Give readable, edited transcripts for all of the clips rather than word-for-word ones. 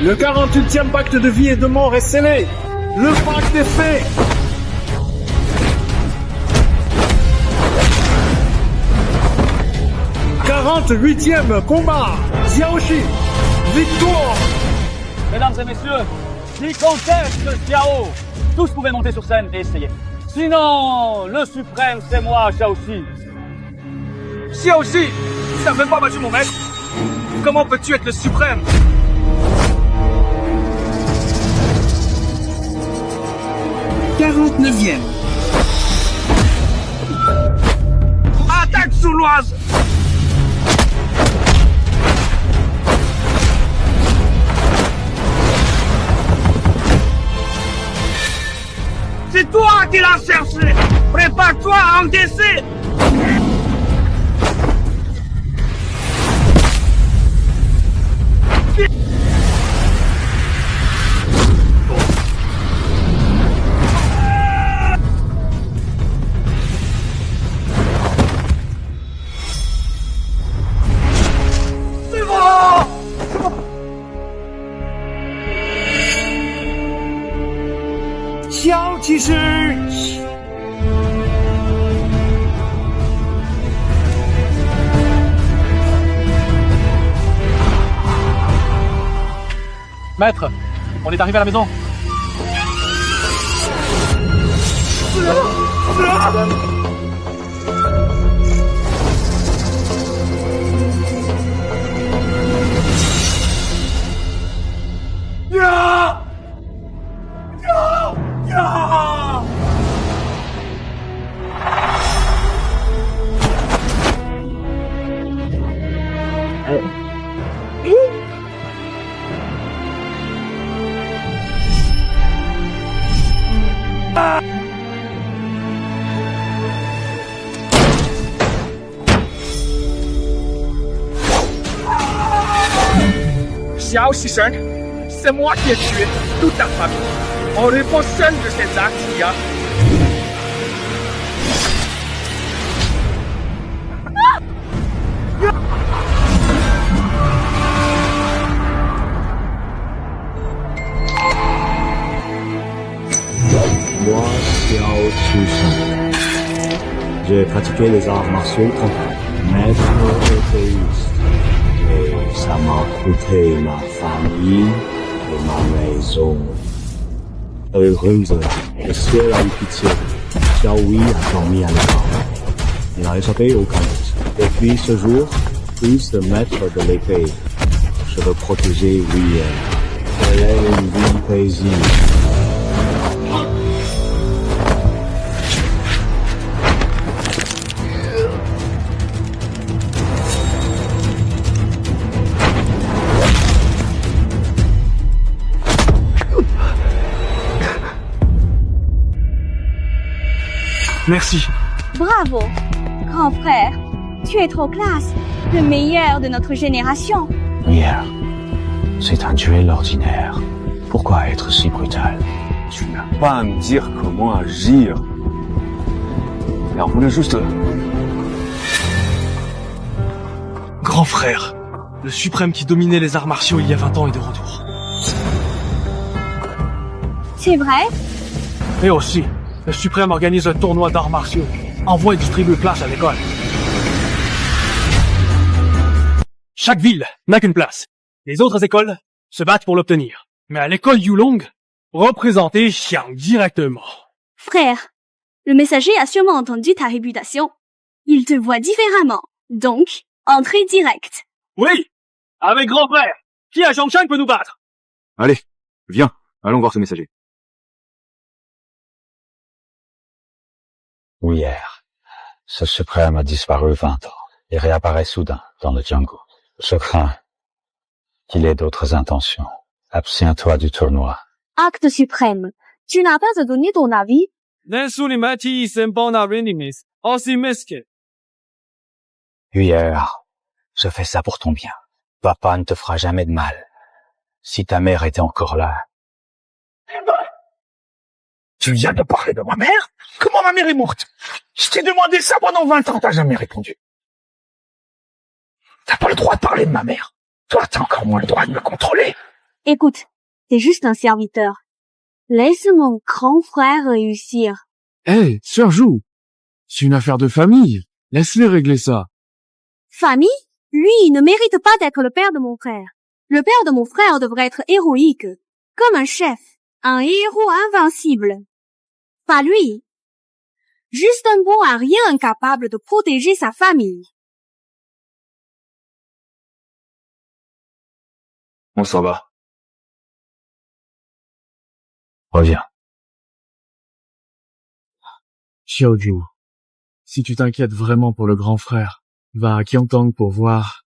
Le 48e pacte de vie et de mort est scellé. Le pacte est fait. « 48e combat. Xiaoxi, victoire. Mesdames et messieurs, qui conteste Xiao? Tous pouvaient monter sur scène et essayer. Sinon, le suprême, c'est moi, Xiaoxi. Xiaoxi, tu n'as même pas battu mon maître. Comment peux-tu être le suprême? « 49e. Attaque sournoise! C'est toi qui l'as cherché! Prépare-toi à encaisser! Xiao Qi Shi. Maître, on est arrivé à la maison. Xiao Xishen, c'est moi qui ai tué toute ta famille. En réponse seul de ces actes, il y a... Moi, Xiao Qishen. J'ai pratiqué les arts martiaux 30 ans. Maître épéiste. Et ça m'a coûté ma famille et ma maison. Heureuse, le ciel a eu pitié. Xiao Hui a dormi à l'écart. Il n'a échappé aucun doute. Depuis ce jour, plus de maître de l'épée. Je veux protéger Hui. Elle est une vie paisible. Merci. Bravo, grand frère. Tu es trop classe. Le meilleur de notre génération. Hier, c'est un duel ordinaire. Pourquoi être si brutal? Tu n'as pas à me dire comment agir. Alors voilà juste... Grand frère, le suprême qui dominait les arts martiaux il y a 20 ans est de retour. C'est vrai? Et aussi, le suprême organise un tournoi d'arts martiaux. Envoie et distribue place à l'école. Chaque ville n'a qu'une place. Les autres écoles se battent pour l'obtenir. Mais à l'école Yulong, représentez Xiang directement. Frère, le messager a sûrement entendu ta réputation. Il te voit différemment. Donc, entrée directe. Oui, avec grand frère. Qui à Zhongshan peut nous battre? Allez, viens, allons voir ce messager. Oui, hier, ce suprême a disparu 20 ans et réapparaît soudain dans le jungle. Je crains qu'il ait d'autres intentions. Abstiens-toi du tournoi. Acte suprême. Tu n'as pas à donner ton avis? Hier, je fais ça pour ton bien. Papa ne te fera jamais de mal. Si ta mère était encore là. Tu viens de parler de ma mère? Comment ma mère est morte? Je t'ai demandé ça pendant 20 ans, t'as jamais répondu. T'as pas le droit de parler de ma mère. Toi, t'as encore moins le droit de me contrôler. Écoute, t'es juste un serviteur. Laisse mon grand frère réussir. Hé, sœur Jou, c'est une affaire de famille. Laisse-les régler ça. Famille? Lui, il ne mérite pas d'être le père de mon frère. Le père de mon frère devrait être héroïque, comme un chef, un héros invincible. Pas lui. Juste un bon à rien incapable de protéger sa famille. On s'en va. Reviens. Xiaoju, si tu t'inquiètes vraiment pour le grand frère, va à Qiantang pour voir.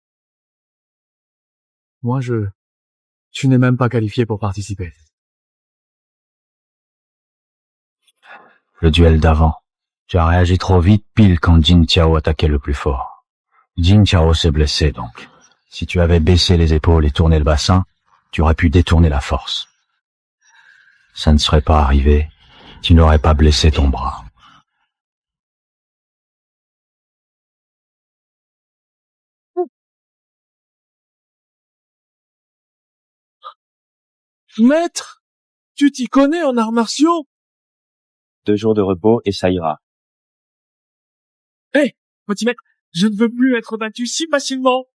Moi, tu n'es même pas qualifié pour participer. Le duel d'avant. Tu as réagi trop vite pile quand Jin Tiao attaquait le plus fort. Jin Tiao s'est blessé donc. Si tu avais baissé les épaules et tourné le bassin, tu aurais pu détourner la force. Ça ne serait pas arrivé. Tu n'aurais pas blessé ton bras. Maître, tu t'y connais en arts martiaux? 2 jours de repos et ça ira. Hé, petit maître, je ne veux plus être battu si facilement.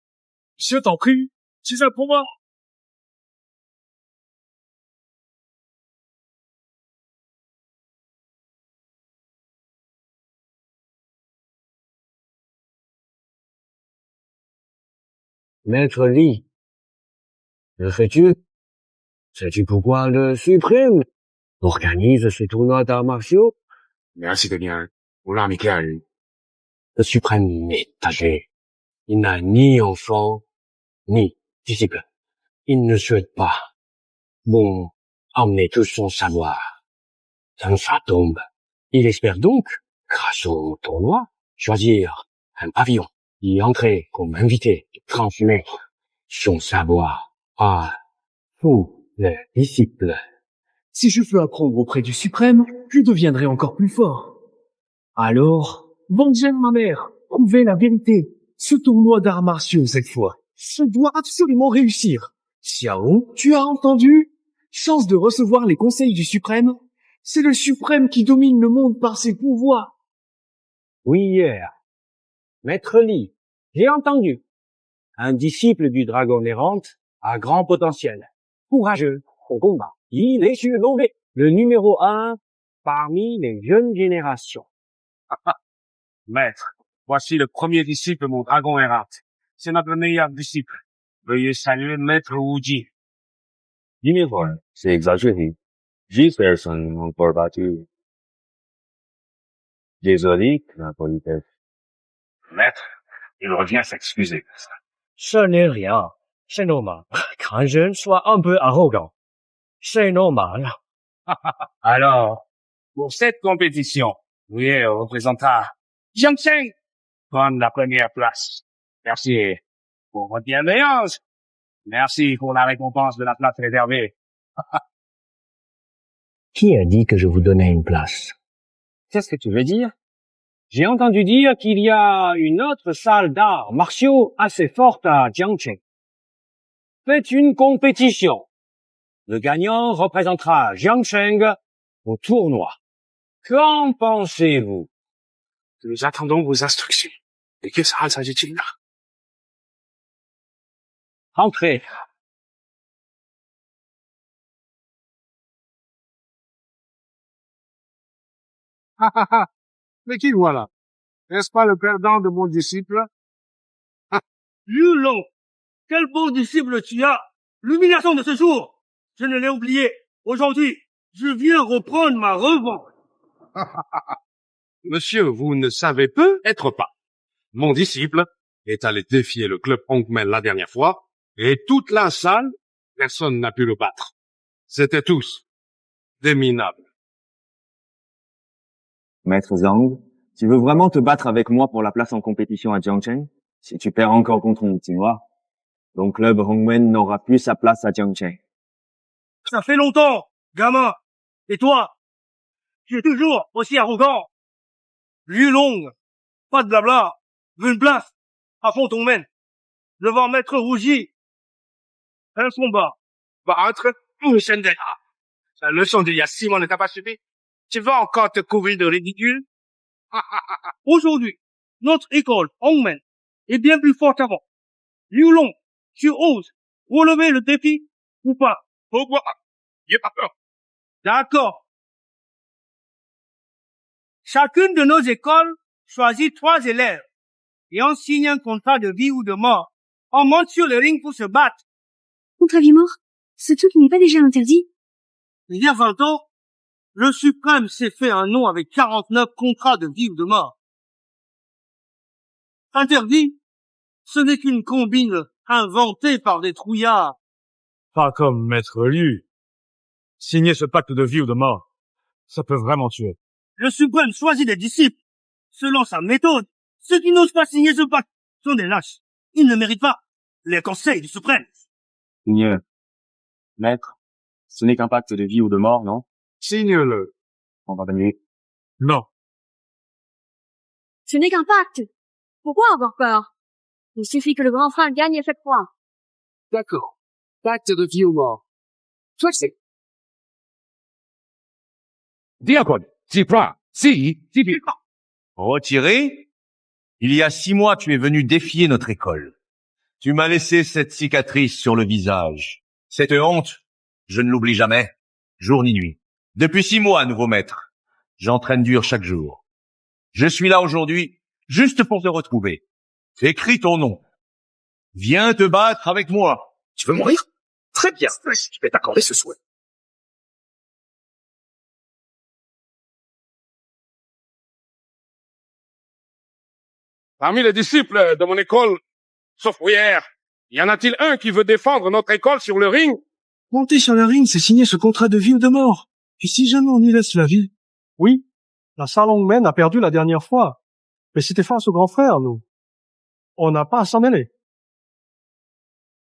Je t'en prie, c'est ça pour moi. Maître Li, le sais-tu? Sais-tu pourquoi le Suprême organise ces tournois d'arts martiaux? Merci de bien. On l'a amical. Le Suprême est âgé. Il n'a ni enfant, ni disciple. Il ne souhaite pas, emmener tout son savoir dans sa tombe. Il espère donc, grâce au tournoi, choisir un pavillon, y entrer comme invité et transmettre son savoir à tous les disciples. Si je veux apprendre auprès du suprême, je deviendrai encore plus fort. Alors, Wang ma mère, prouvez la vérité. Ce tournoi d'arts martiaux, cette fois, ça doit absolument réussir. Xiao, tu as entendu? Chance de recevoir les conseils du suprême. C'est le suprême qui domine le monde par ses pouvoirs. Oui, hier. Maître Li, j'ai entendu. Un disciple du dragon errante à grand potentiel. Courageux au combat. Il est surnommé le numéro 1 parmi les jeunes générations. Maître, voici le premier disciple de mon dragon errante. C'est notre meilleur disciple. Veuillez saluer Maître Wuji. Numéro 1, c'est exagéré. J'ai personne encore battu. Désolé, l'impolitesse. Maître, il revient s'excuser. Ce n'est rien. C'est normal qu'un jeune soit un peu arrogant. C'est normal. Alors, pour cette compétition, Louis représentera Jiang Cheng prendre la première place. Merci pour votre bienveillance. Merci pour la récompense de la place réservée. Qui a dit que je vous donnais une place? Qu'est-ce que tu veux dire? J'ai entendu dire qu'il y a une autre salle d'arts martiaux assez forte à Jiangcheng. Faites une compétition. Le gagnant représentera Jiangcheng au tournoi. Qu'en pensez-vous? Nous attendons vos instructions. De quelle salle s'agit-il là? Entrez. Mais qui voilà? N'est-ce pas le perdant de mon disciple? Liu Long, quel beau disciple tu as! L'humiliation de ce jour! Je ne l'ai oublié. Aujourd'hui, je viens reprendre ma revanche. Monsieur, vous ne savez peut-être pas. Mon disciple est allé défier le club Hongmen la dernière fois, et toute la salle, personne n'a pu le battre. C'était tous des minables. Maître Zhang, tu veux vraiment te battre avec moi pour la place en compétition à Jiangcheng? Si tu perds encore contre mon petit noir, ton club Hongmen n'aura plus sa place à Jiangcheng. Ça fait longtemps, gamin. Et toi? Tu es toujours aussi arrogant. Liu Long, pas de blabla. Veux une place? À fond ton mène. Devant Maître Rougi. Un combat. battre une chaîne de la leçon d'il y a 6 mois ne t'a pas suffi? Tu vas encore te couvrir de ridicule? Aujourd'hui, notre école, Hongmen, est bien plus forte qu'avant. Liu Long, tu oses relever le défi ou pas? Pourquoi? J'ai pas peur. D'accord. Chacune de nos écoles choisit 3 élèves et on signe un contrat de vie ou de mort. On monte sur le ring pour se battre. Contre vie mort? Ce truc n'est pas déjà interdit? Il y a 20 ans, le suprême s'est fait un nom avec 49 contrats de vie ou de mort. Interdit, ce n'est qu'une combine inventée par des trouillards. Pas comme Maître Liu. Signer ce pacte de vie ou de mort, ça peut vraiment tuer. Le suprême choisit des disciples selon sa méthode. Ceux qui n'osent pas signer ce pacte sont des lâches. Ils ne méritent pas les conseils du suprême. Mieux. Maître, ce n'est qu'un pacte de vie ou de mort, non? Signe-le. On va gagner. Non. Ce n'est qu'un pacte. Pourquoi avoir peur? Il suffit que le grand frère gagne à chaque fois. D'accord. Pacte de vie ou mort. Toi, c'est... Diacon, si prend, si prend. Retiré? Il y a 6 mois, tu es venu défier notre école. Tu m'as laissé cette cicatrice sur le visage. Cette honte, je ne l'oublie jamais, jour ni nuit. Depuis 6 mois, nouveau maître, j'entraîne dur chaque jour. Je suis là aujourd'hui, juste pour te retrouver. Écris ton nom. Viens te battre avec moi. Tu veux mourir? Très bien. Je vais t'accorder ce souhait. Parmi les disciples de mon école, sauf hier, y en a-t-il un qui veut défendre notre école sur le ring? Monter sur le ring, c'est signer ce contrat de vie ou de mort. Et si jamais on y laisse la vie? Oui, la salle Hongmen a perdu la dernière fois. Mais c'était face au grand frère, nous. On n'a pas à s'en mêler.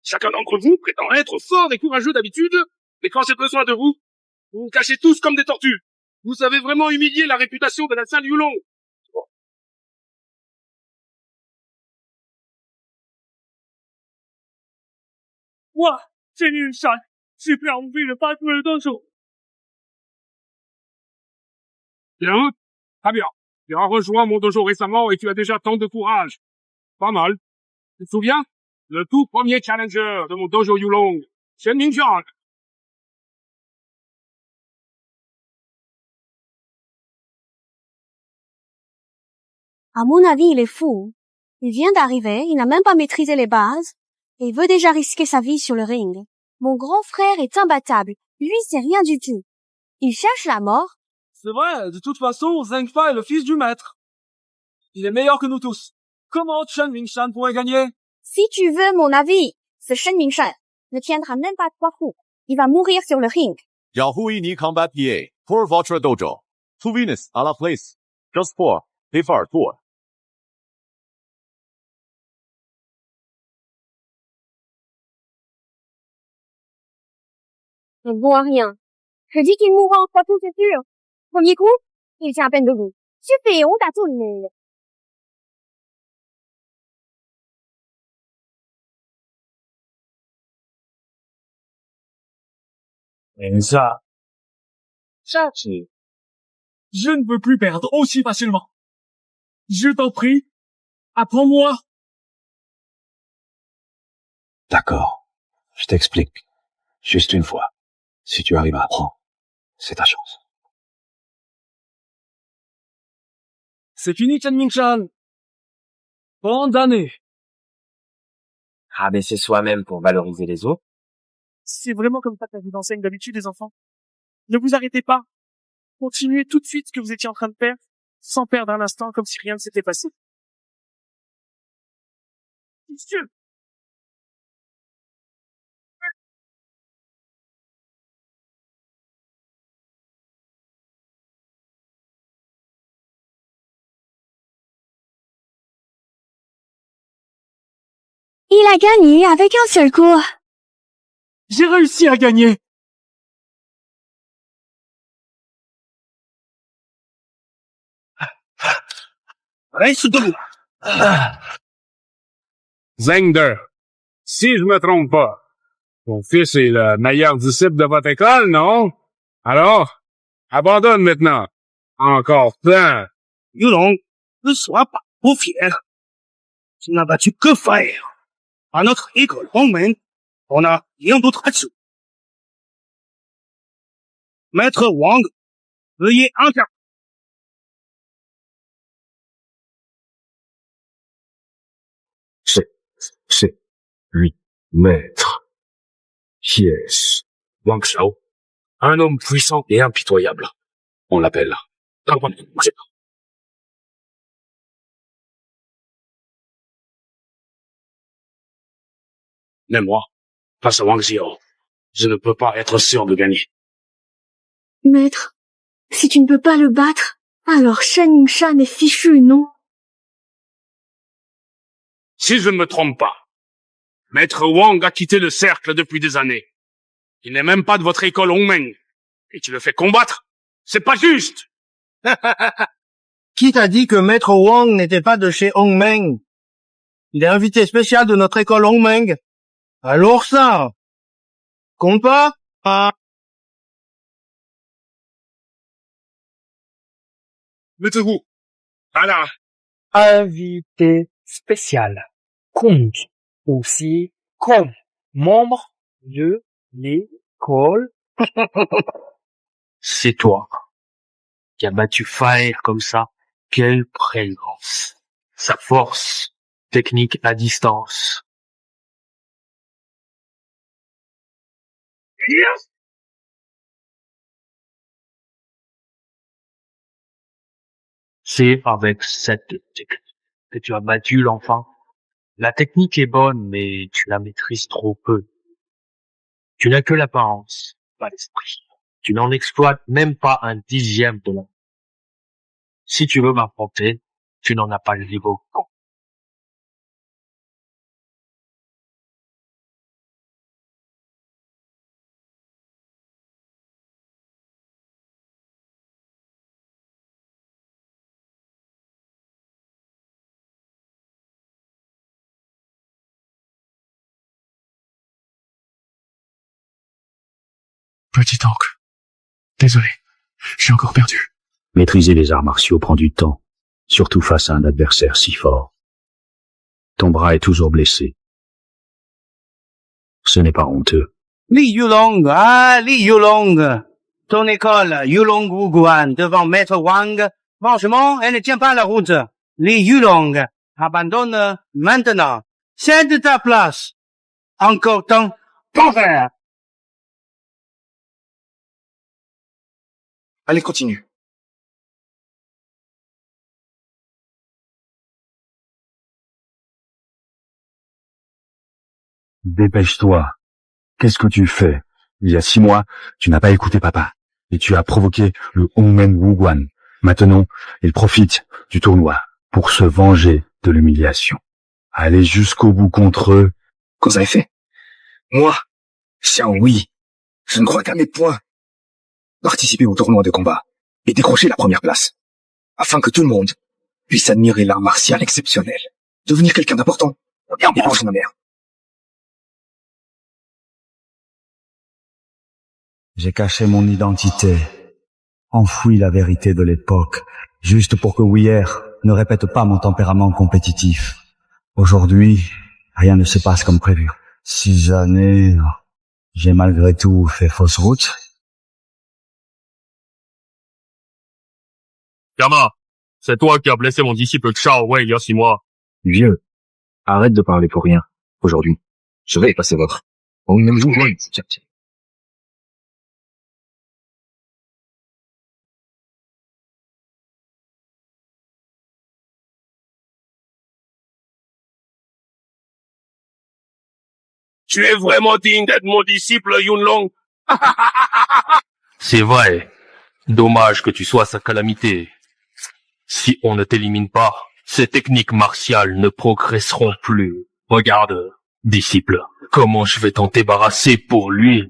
Chacun d'entre vous prétend être fort et courageux d'habitude, mais quand j'ai besoin de vous, vous vous cachez tous comme des tortues. Vous avez vraiment humilié la réputation de la salle Yulong. Moi, c'est une salle. J'ai plus envie de battre le dojo. Bien, très bien. Tu as rejoint mon dojo récemment et tu as déjà tant de courage. Pas mal. Tu te souviens? Le tout premier challenger de mon dojo Yulong, Shen Mingxian. À mon avis, il est fou. Il vient d'arriver, il n'a même pas maîtrisé les bases, et il veut déjà risquer sa vie sur le ring. Mon grand frère est imbattable. Lui, c'est rien du tout. Il cherche la mort. C'est vrai, de toute façon, Zheng Fa est le fils du maître. Il est meilleur que nous tous. Comment Chen Mingshan pourrait gagner? Si tu veux mon avis, ce Shen Mingshan ne tiendra même pas 3 coups. Il va mourir sur le ring. Yahoo Ni Combat PA, pour votre dojo. 2 Venus à la place. Just 4, Pifar 4. Il vaut rien. Je dis qu'il mourra en 3 coups, c'est sûr. Premier coup, il tient à peine debout. Tu fais honte à tout le monde. Et ça, Chachi, je ne veux plus perdre aussi facilement. Je t'en prie, apprends-moi. D'accord. Je t'explique. Juste une fois. Si tu arrives à apprendre, c'est ta chance. C'est fini, Chen Mingshan. Condamné. Rabaisser soi-même pour valoriser les autres. C'est vraiment comme ça que vous enseigne d'habitude, les enfants. Ne vous arrêtez pas. Continuez tout de suite ce que vous étiez en train de faire, sans perdre un instant comme si rien ne s'était passé. Monsieur. Il a gagné avec un seul coup. J'ai réussi à gagner. Reste debout. Zhengde, si je me trompe pas, Mon fils est le meilleur disciple de votre école, non? Alors, abandonne maintenant. Encore plein. Yulong, ne sois pas trop fier. Tu n'as battu que faire. À notre école Hongmen, on n'a rien d'autre à dessous. Maître Wang, veuillez intervenir. C'est lui, maître. Yes. Wang Xiao. Un homme puissant et impitoyable. On l'appelle. Mais moi, face à Wang Xiao, je ne peux pas être sûr de gagner. Maître, si tu ne peux pas le battre, alors Shen Yingshan est fichu, non? Si je ne me trompe pas, Maître Wang a quitté le cercle depuis des années. Il n'est même pas de votre école Hongmen. Et tu le fais combattre? C'est pas juste! Qui t'a dit que Maître Wang n'était pas de chez Hongmen? Il est invité spécial de notre école Hongmen. Alors ça, compte pas? Ah. Mettez-vous. Voilà. Invité spécial. Compte aussi comme membre de l'école. C'est toi qui as battu Faer comme ça. Quelle présence. Sa force technique à distance. Yes! C'est avec cette technique que tu as battu l'enfant. La technique est bonne, mais tu la maîtrises trop peu. Tu n'as que l'apparence, pas l'esprit. Tu n'en exploites même pas un dixième de la. Si tu veux m'affronter, tu n'en as pas le niveau. Petit oncle. Désolé. Je suis encore perdu. Maîtriser les arts martiaux prend du temps, surtout face à un adversaire si fort. Ton bras est toujours blessé. Ce n'est pas honteux. Li Yulong, Li Yulong. Ton école, Yulong Wuguan, devant Maître Wang. Franchement, elle ne tient pas la route. Li Yulong, abandonne maintenant. Cède ta place. Encore temps, ton frère. Allez, continue. Dépêche-toi. Qu'est-ce que tu fais? Il y a 6 mois, tu n'as pas écouté papa. Et tu as provoqué le Hongmen Wuguan. Maintenant, il profite du tournoi pour se venger de l'humiliation. Aller jusqu'au bout contre eux. Qu'aux avez fait? Moi, Xiao Wei, je ne crois qu'à mes points. Participer au tournoi de combat et décrocher la première place. Afin que tout le monde puisse admirer l'art martial exceptionnel. Devenir quelqu'un d'important. Et encourager ma mère. J'ai caché mon identité, enfoui la vérité de l'époque, juste pour que Weir ne répète pas mon tempérament compétitif. Aujourd'hui, rien ne se passe comme prévu. 6 années, j'ai malgré tout fait fausse route. Yama, c'est toi qui as blessé mon disciple Xiao Wei il y a 6 mois. Vieux, arrête de parler pour rien. Aujourd'hui, je vais passer votre. On même joue. Tu es vraiment digne d'être mon disciple, Yunlong. C'est vrai. Dommage que tu sois sa calamité. Si on ne t'élimine pas, ces techniques martiales ne progresseront plus. Regarde, disciple, comment je vais t'en débarrasser pour lui.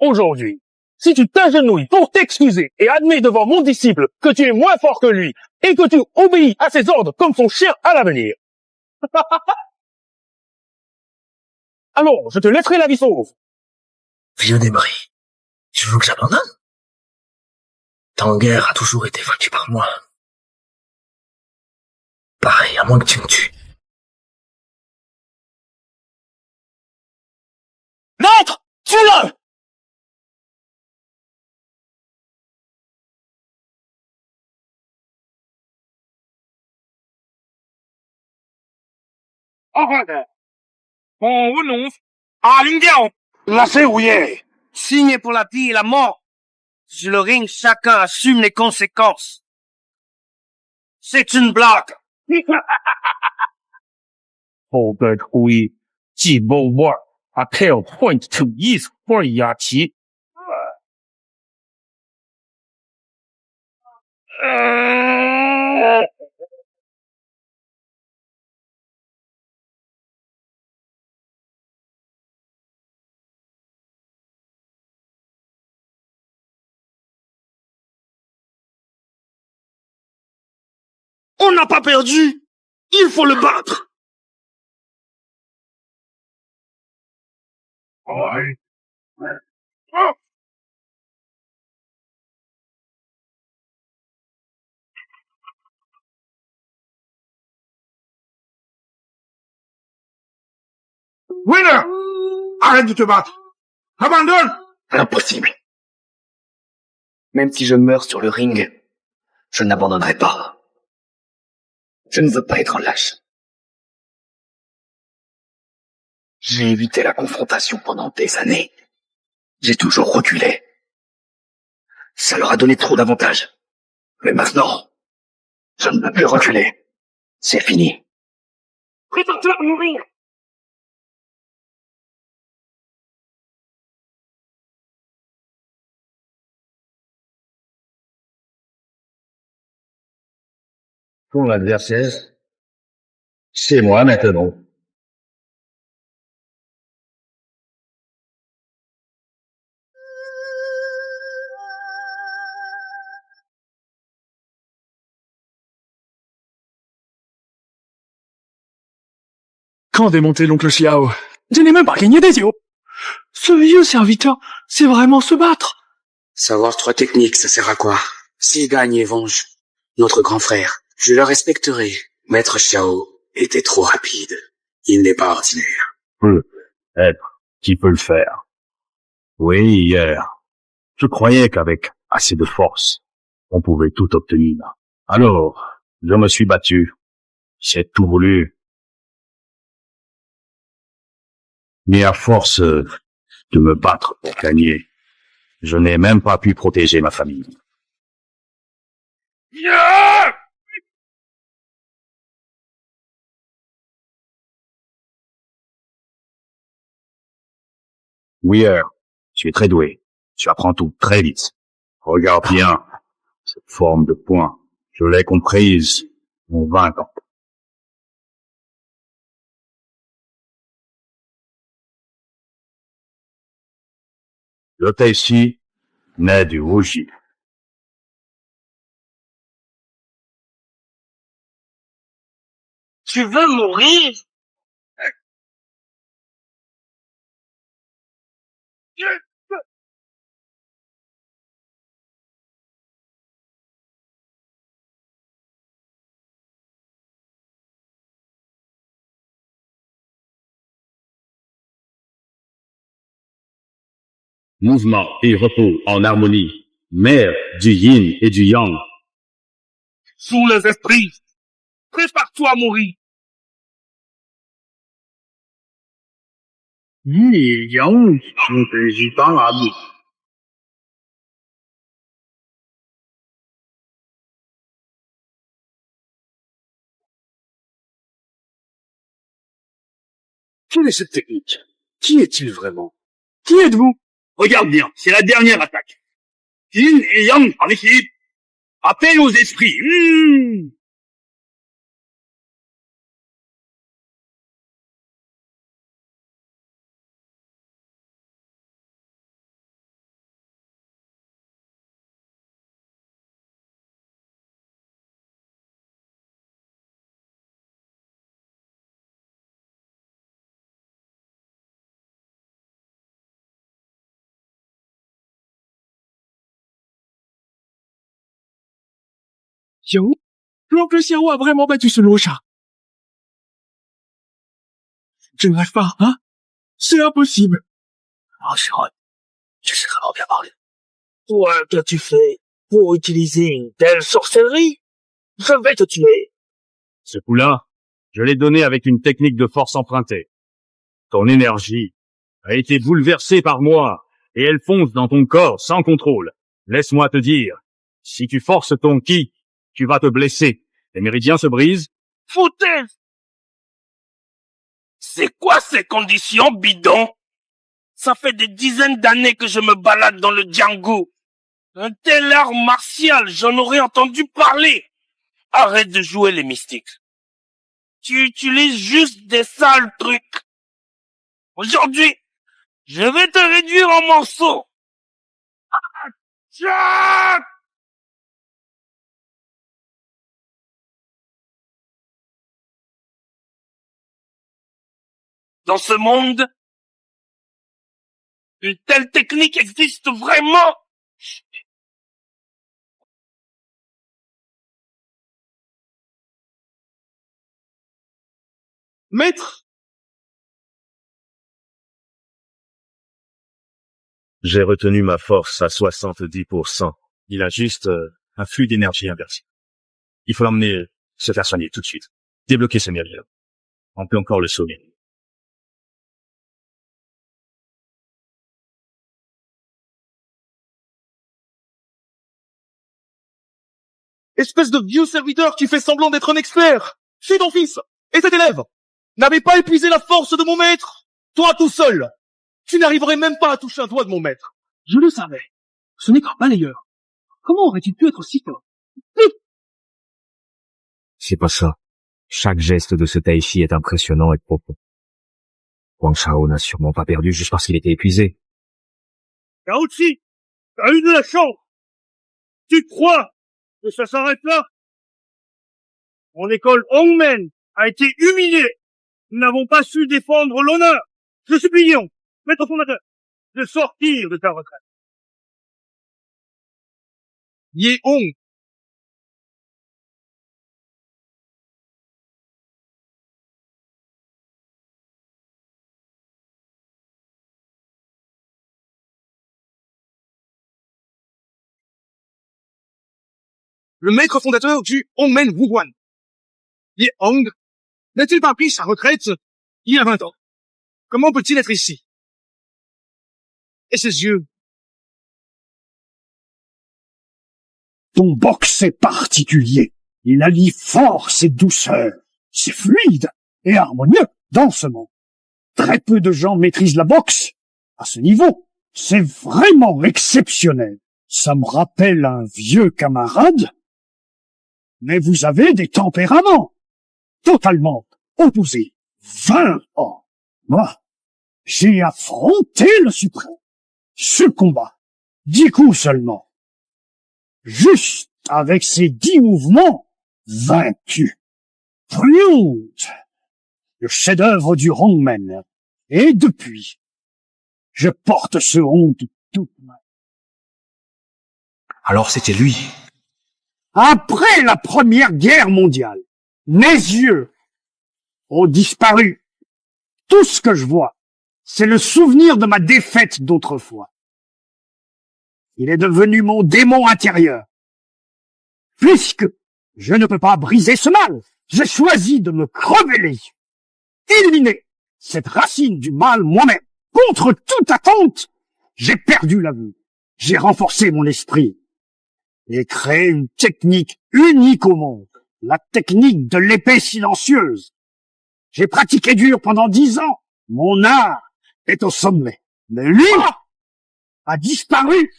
Aujourd'hui, si tu t'agenouilles pour t'excuser et admets devant mon disciple que tu es moins fort que lui et que tu obéis à ses ordres comme son chien à l'avenir, alors je te laisserai la vie sauve. Vieux débris, tu veux que j'abandonne? Tanger a toujours été vaincu par moi. Pareil, à moins que tu me tues. Maître, tue-le! Arrête! On renonce à une guerre. Lâchez, rouillé. Signe pour la vie et la mort. Sur le ring, chacun assume les conséquences. C'est une blague. Holbert Hui, 季某 war, a tail point to east for Yachi. On n'a pas perdu. Il faut le battre. Ouais. Oh. Winner! Arrête de te battre. Abandonne! Impossible. Même si je meurs sur le ring, je n'abandonnerai pas. Je ne veux pas être lâche. J'ai évité la confrontation pendant des années. J'ai toujours reculé. Ça leur a donné trop d'avantages. Mais maintenant, je ne peux plus reculer. C'est fini. Prépare-toi à mourir. Ton adversaire, c'est moi maintenant. Quand démonter l'oncle Xiao? Je n'ai même pas gagné des yeux. Ce vieux serviteur sait vraiment se battre. Savoir trois techniques, ça sert à quoi? S'il gagne et venge notre grand frère, je le respecterai. Maître Xiao était trop rapide. Il n'est pas ordinaire. Peut-être qui peut le faire. Oui, hier, je croyais qu'avec assez de force, on pouvait tout obtenir. Alors, je me suis battu. J'ai tout voulu. Mais à force de me battre pour gagner, je n'ai même pas pu protéger ma famille. Yeah! Weir, tu es très doué. Tu apprends tout très vite. Regarde bien cette forme de poing. Je l'ai comprise en 20 ans. Le Taishi naît du Wuji. Tu veux mourir? Mouvement et repos en harmonie. Mère du yin et du yang. Sous les esprits. Prépare-toi à mourir. Yi Yang, j'y parle à bout. Quelle est cette technique? Qui est-il vraiment? Qui êtes-vous? Regarde bien, c'est la dernière attaque. Yin et Yang en équilibre. Appel aux esprits. Xiao, l'oncle Xiao a vraiment battu ce chat. Je ne rêve pas, hein? C'est impossible. Oh, Sharon, tu sais vraiment bien parler. Toi, qu'as-tu fait pour utiliser une telle sorcellerie? Je vais te tuer. Ce coup-là, je l'ai donné avec une technique de force empruntée. Ton énergie a été bouleversée par moi, et elle fonce dans ton corps sans contrôle. Laisse-moi te dire, si tu forces ton ki, tu vas te blesser. Les méridiens se brisent. Foutaise! C'est quoi ces conditions bidons? Ça fait des dizaines d'années que je me balade dans le Django. Un tel art martial, j'en aurais entendu parler. Arrête de jouer les mystiques. Tu utilises juste des sales trucs. Aujourd'hui, je vais te réduire en morceaux. Ah, dans ce monde, une telle technique existe vraiment? Maître! J'ai retenu ma force à 70%. Il a juste un flux d'énergie inversé. Il faut l'emmener se faire soigner tout de suite. Débloquer ses méridiens. On peut encore le sauver. Espèce de vieux serviteur qui fait semblant d'être un expert. Suis ton fils et cet élève n'avez pas épuisé la force de mon maître. Toi tout seul, tu n'arriverais même pas à toucher un doigt de mon maître. Je le savais. Ce n'est qu'un balayeur. Comment aurait-il pu être si fort? C'est pas ça. Chaque geste de ce Taichi est impressionnant et profond. Wang Shao n'a sûrement pas perdu juste parce qu'il était épuisé. Kaochi, t'as eu de la chance. Tu crois que ça s'arrête là? Mon école Hongmen a été humiliée. Nous n'avons pas su défendre l'honneur. Je supplions, maître fondateur, de sortir de ta retraite. Ye Hong. Le maître fondateur du Hongmen Wuhuan. Ye Hong n'a-t-il pas pris sa retraite il y a 20 ans? Comment peut-il être ici? Et ses yeux? Ton boxe est particulier. Il allie force et douceur. C'est fluide et harmonieux dans ce monde. Très peu de gens maîtrisent la boxe à ce niveau. C'est vraiment exceptionnel. Ça me rappelle un vieux camarade. Mais vous avez des tempéraments totalement opposés. 20 ans. Moi, j'ai affronté le suprême. Ce combat, 10 coups seulement. Juste avec ces 10 mouvements, vaincu. Brute, le chef-d'œuvre du Hongmen. Et depuis, je porte ce honte toute ma... Alors c'était lui. Après la Première Guerre mondiale, mes yeux ont disparu. Tout ce que je vois, c'est le souvenir de ma défaite d'autrefois. Il est devenu mon démon intérieur. Puisque je ne peux pas briser ce mal, j'ai choisi de me crever les yeux. Éliminer cette racine du mal moi-même. Contre toute attente, j'ai perdu la vue. J'ai renforcé mon esprit et créé une technique unique au monde. La technique de l'épée silencieuse. J'ai pratiqué dur pendant 10 ans. Mon art est au sommet. Mais lui a disparu.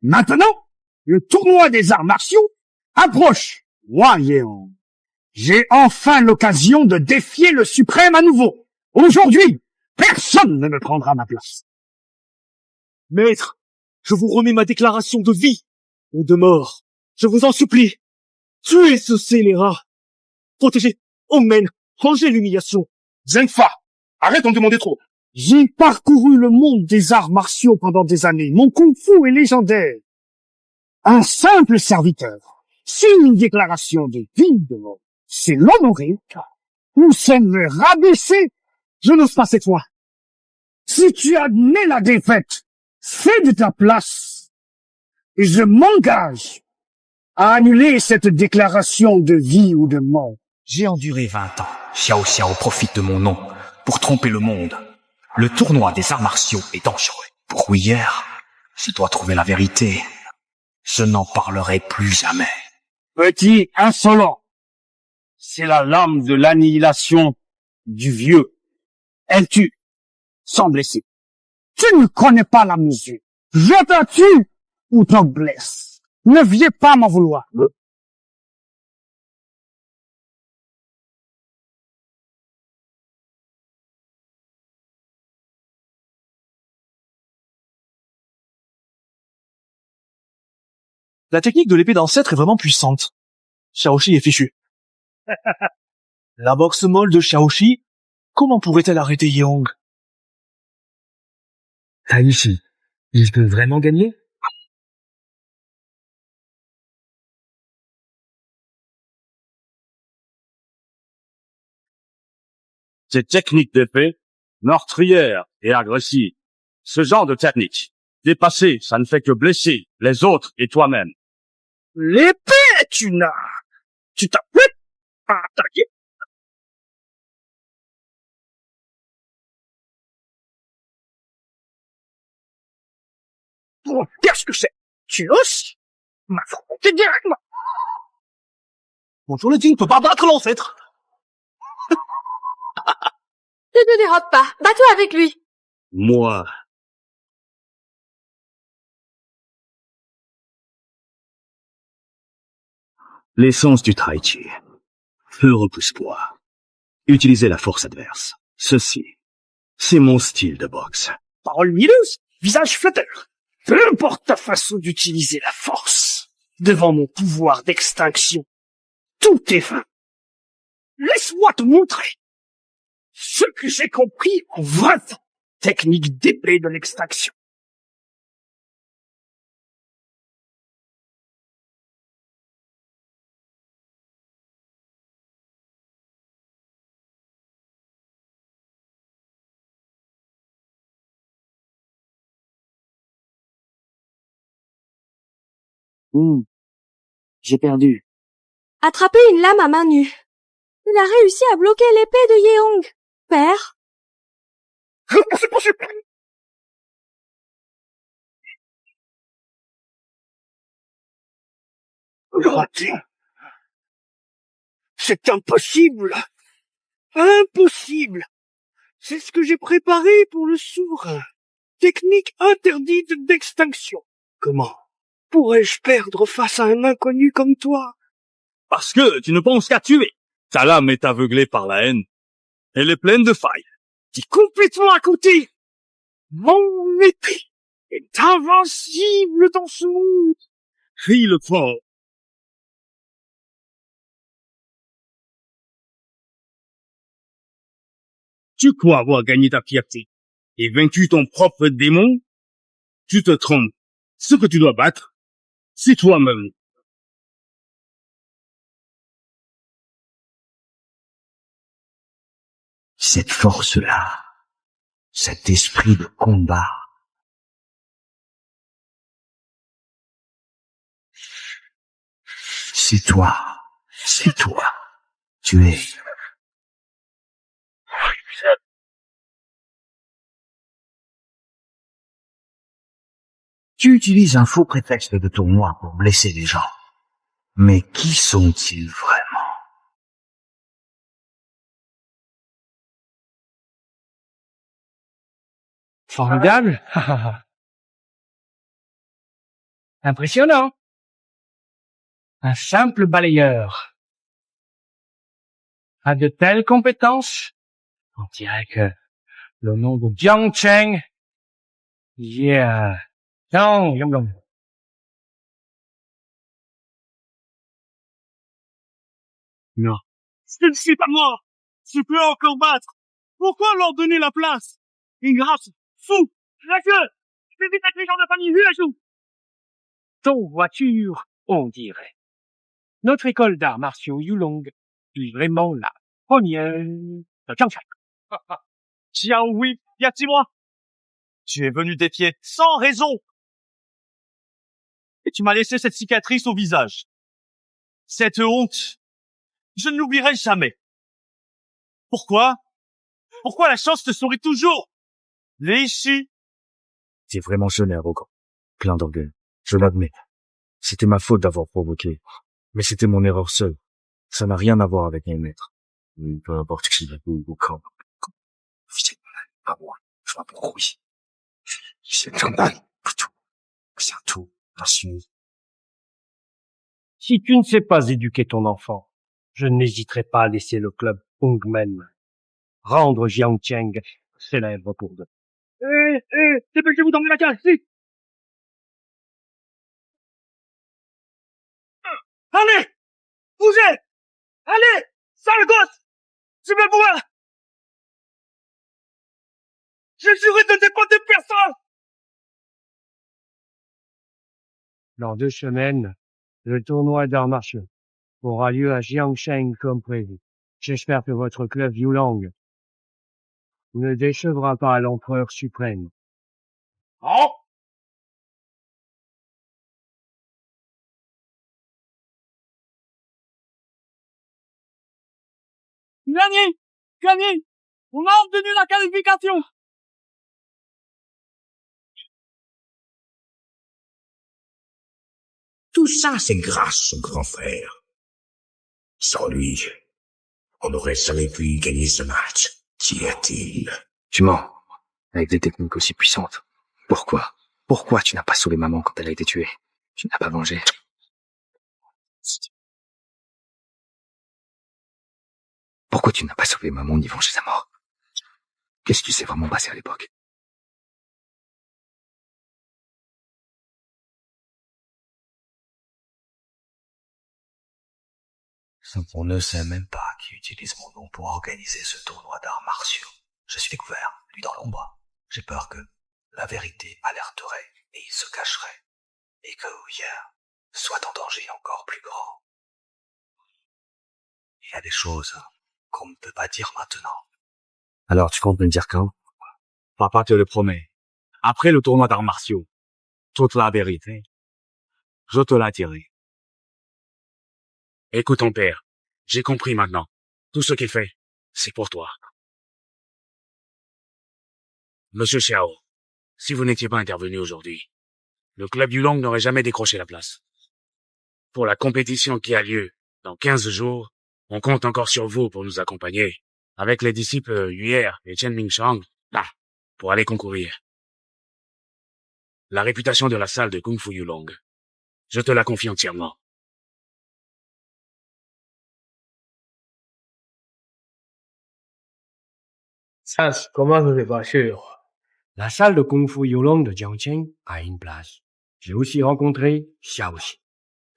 Maintenant, le tournoi des arts martiaux approche. Moi, Yeon, j'ai enfin l'occasion de défier le suprême à nouveau. Aujourd'hui, personne ne me prendra ma place. Maître, je vous remets ma déclaration de vie ou de mort. Je vous en supplie. Tuez ce scélérat. Protégez Hongmen. Rangez l'humiliation. Zhengfa, arrête d'en demander trop. J'ai parcouru le monde des arts martiaux pendant des années. Mon kung-fu est légendaire. Un simple serviteur signe une déclaration de vie de mort. C'est l'honorer ou c'est me rabaisser. Je n'ose pas cette fois. Si tu admets la défaite, fais de ta place. Et je m'engage à annuler cette déclaration de vie ou de mort. J'ai enduré 20 ans. Xiao Xiao profite de mon nom pour tromper le monde. Le tournoi des arts martiaux est dangereux. Pour hier, je dois trouver la vérité. Je n'en parlerai plus jamais. Petit insolent, c'est la lame de l'annihilation du vieux. Elle tue, sans blesser. Tu ne connais pas la mesure. Je te tue ou te blesse. Ne viens pas m'en vouloir. La technique de l'épée d'ancêtre est vraiment puissante. Xiaoxi est fichu. La boxe molle de Xiaoxi, comment pourrait-elle arrêter Yeong? Taishi, il peut vraiment gagner? Ces techniques d'épée, meurtrières et agressives. Ce genre de technique, dépassée, ça ne fait que blesser les autres et toi-même. L'épée, tu t'apprêtes à attaquer. Oh, qu'est-ce que c'est? Tu oses m'affronter directement. Bonjour, le digne ne peut pas battre l'ancêtre. Ne te dérobe pas, bats-toi avec lui. Moi, l'essence du Tai Chi. Feu repousse-poids. Utiliser la force adverse. Ceci, c'est mon style de boxe. Parole mielleuse, visage flatteur. Peu importe ta façon d'utiliser la force. Devant mon pouvoir d'extinction, tout est vain. Laisse-moi te montrer ce que j'ai compris en 20 ans. Technique d'épée de l'extinction. J'ai perdu. Attraper une lame à main nue. Il a réussi à bloquer l'épée de Yeong. Père? C'est possible. Raté. C'est impossible. Impossible. C'est ce que j'ai préparé pour le souverain. Technique interdite d'extinction. Comment pourrais-je perdre face à un inconnu comme toi? Parce que tu ne penses qu'à tuer. Ta lame est aveuglée par la haine. Elle est pleine de failles. T'es complètement à côté. Mon épée est invincible dans ce monde. Crie le fort. Tu crois avoir gagné ta fierté et vaincu ton propre démon? Tu te trompes. Ce que tu dois battre, c'est toi-même. Cette force-là, cet esprit de combat, c'est toi. Tu es. Tu utilises un faux prétexte de tournoi pour blesser les gens. Mais qui sont-ils vraiment? Formidable. Impressionnant. Un simple balayeur a de telles compétences. On dirait que le nom de Jiang Cheng Non. Ce ne suis pas moi. Je peux encore battre. Pourquoi leur donner la place? Ingrate, fou, lâche-le! Fais vite avec les gens de la famille Huazhou! Ton voiture, on dirait. Notre école d'arts martiaux Yulong est vraiment la première de Changshan. Xiao Hui, dis-moi. Tu es venu défier sans raison. Et tu m'as laissé cette cicatrice au visage. Cette honte, je ne l'oublierai jamais. Pourquoi? Pourquoi la chance te sourit toujours? Lei Shi. T'es vraiment jeune et arrogant. Plein d'orgueil. Je l'admets. C'était ma faute d'avoir provoqué. Mais c'était mon erreur seule. Ça n'a rien à voir avec mes maîtres. Peu importe qui ou quand. Pas moi. Je m'appelle Rui. C'est scandale. C'est tout. Assume. Si tu ne sais pas éduquer ton enfant, je n'hésiterai pas à laisser le club Hongmen rendre Jiang Cheng célèbre pour deux. Dépêchez-vous d'emmener la cage, vite! Allez! Bougez! Allez! Sale gosse! Je vais voir! J'ai juré de ne dépendre de personne! Dans 2 semaines, le tournoi d'arts martiaux aura lieu à Jiangsheng comme prévu. J'espère que votre club Yulang ne décevra pas l'empereur suprême. Oh! Gagné! Gagné! On a obtenu la qualification! Tout ça, c'est grâce au grand frère. Sans lui, on n'aurait jamais pu gagner ce match. Qu'y a-t-il? Tu mens. Avec des techniques aussi puissantes. Pourquoi? Pourquoi tu n'as pas sauvé maman quand elle a été tuée? Tu n'as pas vengé. Pourquoi tu n'as pas sauvé maman ni vengé sa mort? Qu'est-ce qui s'est vraiment passé à l'époque? On ne sait même pas qui utilise mon nom pour organiser ce tournoi d'arts martiaux. Je suis découvert, lui dans l'ombre. J'ai peur que la vérité alerterait et il se cacherait. Et que hier soit en danger encore plus grand. Il y a des choses qu'on ne peut pas dire maintenant. Alors tu comptes me dire quand? Papa te le promet. Après le tournoi d'arts martiaux, toute la vérité, je te la dirai. Écoute ton père, j'ai compris maintenant. Tout ce qu'il fait, c'est pour toi. Monsieur Xiao, si vous n'étiez pas intervenu aujourd'hui, le club Yulong n'aurait jamais décroché la place. Pour la compétition qui a lieu dans 15 jours, on compte encore sur vous pour nous accompagner, avec les disciples Yuer et Chen Mingshang, pour aller concourir. La réputation de la salle de Kung Fu Yulong, je te la confie entièrement. Sache comment je vais pas sûr. La salle de Kung Fu Yulong de Jiangcheng a une place. J'ai aussi rencontré Xiao Xi.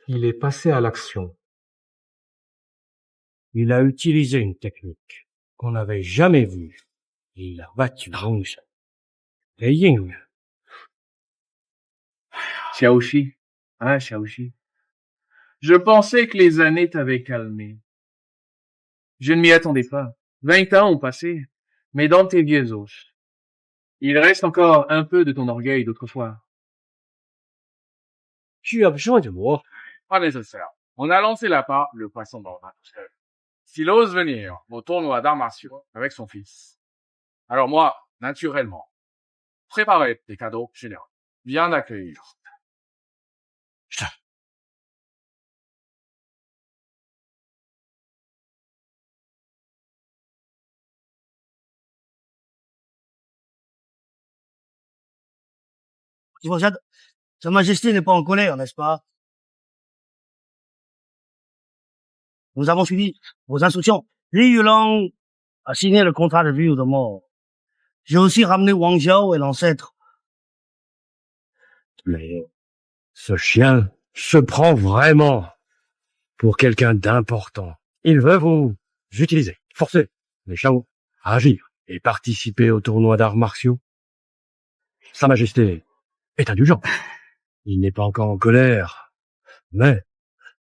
Il est passé à l'action. Il a utilisé une technique qu'on n'avait jamais vue. Il a battu Hong Shen et Ying. Xiaoxi, hein, Xiaoxi. Je pensais que les années t'avaient calmé. Je ne m'y attendais pas. 20 ans ont passé, mais dans tes vieux os, il reste encore un peu de ton orgueil d'autrefois. Tu as besoin de moi? Pas nécessaire. On a lancé l'appât, le poisson dans le bain tout seul. S'il ose venir au tournoi d'arts martiaux avec son fils. Alors moi, naturellement, préparer des cadeaux généreux. Bien accueillir. Sa Majesté n'est pas en colère, n'est-ce pas? Nous avons suivi vos instructions. Li Yulang a signé le contrat de vie ou de mort. J'ai aussi ramené Wang Xiao et l'ancêtre. Mais ce chien se prend vraiment pour quelqu'un d'important. Il veut vous utiliser, forcer les Xiao à agir. et participer au tournoi d'arts martiaux. Sa Majesté est indulgent. Il n'est pas encore en colère, mais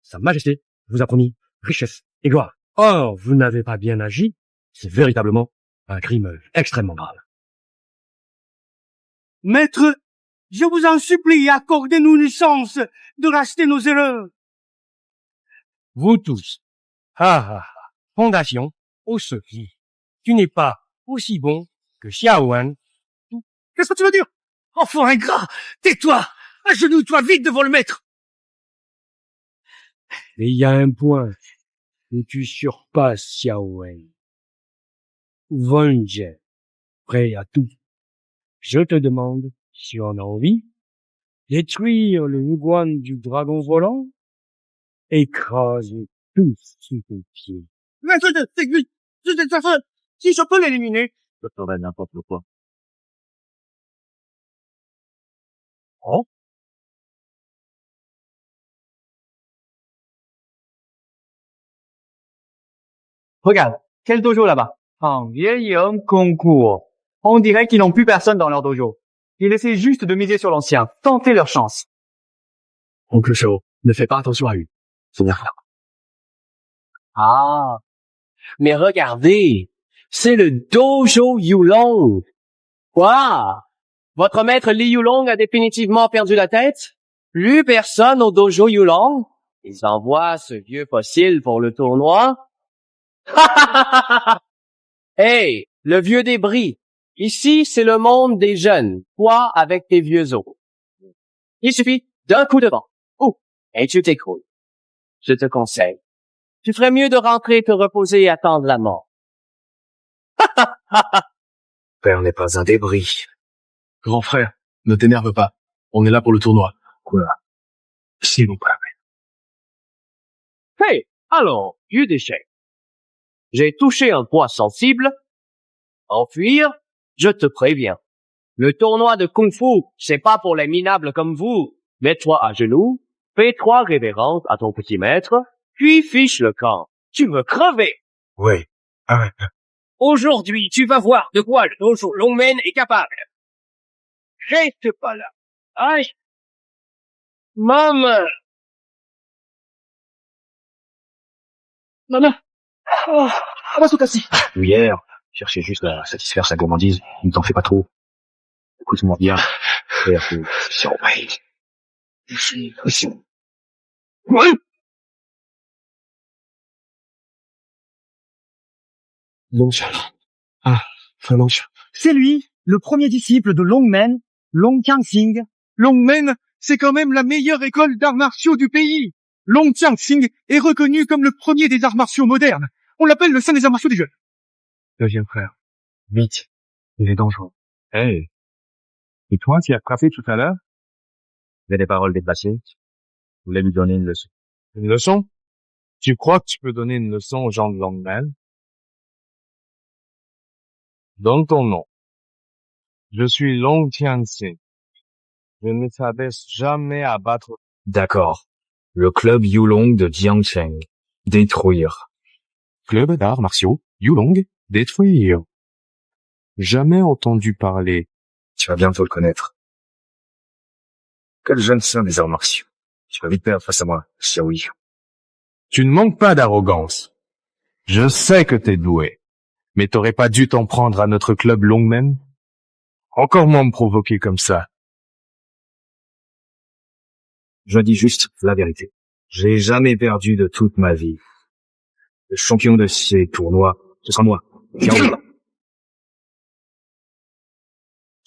Sa Majesté vous a promis richesse et gloire. Or, vous n'avez pas bien agi. C'est véritablement un crime extrêmement grave. Maître, je vous en supplie, accordez-nous une chance de racheter nos erreurs. Vous tous. Fondation au secret. Tu n'es pas aussi bon que Xiaowen. Qu'est-ce que tu veux dire? Enfant ingrat, tais-toi! Agenouille-toi vite devant le maître! Mais il y a un point où tu surpasses Xiaowen. Vonje, prêt à tout. Je te demande si on a envie détruire le Wuguan du dragon volant, écraser tout sous tes pieds. Maître, si je peux l'éliminer. Je ferai n'importe quoi. Oh? Regarde, quel dojo là-bas? Un vieil homme concours. On dirait qu'ils n'ont plus personne dans leur dojo. Ils essaient juste de miser sur l'ancien, tenter leur chance. Oncle Shao, ne fais pas attention à lui. Ce n'est rien. Ah, mais regardez, c'est le dojo Yulong. Quoi? Votre maître Li Yulong a définitivement perdu la tête? Plus personne au dojo Yulong? Ils envoient ce vieux fossile pour le tournoi? Hey, le vieux débris. Ici, c'est le monde des jeunes. Toi, avec tes vieux os. Il suffit d'un coup de vent. Oh, et tu t'écroules. Je te conseille. Tu ferais mieux de rentrer te reposer et attendre la mort. Père n'est pas un débris. Grand frère, ne t'énerve pas. On est là pour le tournoi. Quoi? S'il vous plaît. Hey, alors, vieux déchet. J'ai touché un point sensible. Enfuir, je te préviens. Le tournoi de Kung Fu, c'est pas pour les minables comme vous. Mets-toi à genoux, fais 3 révérences à ton petit maître, puis fiche le camp. Tu veux crever. Oui. Aujourd'hui, tu vas voir de quoi le dojo Longmen est capable. Reste pas là. Aïe. Maman. Maman. Oh, Amasukasi. Hier, cherchais juste à satisfaire sa gourmandise. Ne t'en fais pas trop. Écoute-moi bien, frère de Xiaowei. Oui. Longsha. Ah, Longsha. C'est lui, le premier disciple de Longmen, Long Qiangxing. Longmen, c'est quand même la meilleure école d'arts martiaux du pays. Long Qiangxing est reconnu comme le premier des arts martiaux modernes. On l'appelle le saint des arts martiaux des jeunes. Deuxième frère. Vite. Il est dangereux. Hey. Et toi, tu as frappé tout à l'heure? J'ai des paroles déplacées. Je voulais lui donner une leçon. Une leçon? Tu crois que tu peux donner une leçon aux gens de Longmen? Donne ton nom. Je suis Long Qiangxing. Je ne m'abaisse jamais à battre. D'accord. Le club Yulong de Jiangcheng. Détruire. Club d'arts martiaux, Yulong, détruire. Jamais entendu parler. Tu vas bientôt le connaître. Quel jeune saint des arts martiaux. Tu vas vite perdre face à moi, Xiaoyi. Tu ne manques pas d'arrogance. Je sais que t'es doué. Mais t'aurais pas dû t'en prendre à notre club Longmen? Encore moins me provoquer comme ça. Je dis juste la vérité. J'ai jamais perdu de toute ma vie. Le champion de ces tournois, ce sera moi, Xiaoyi.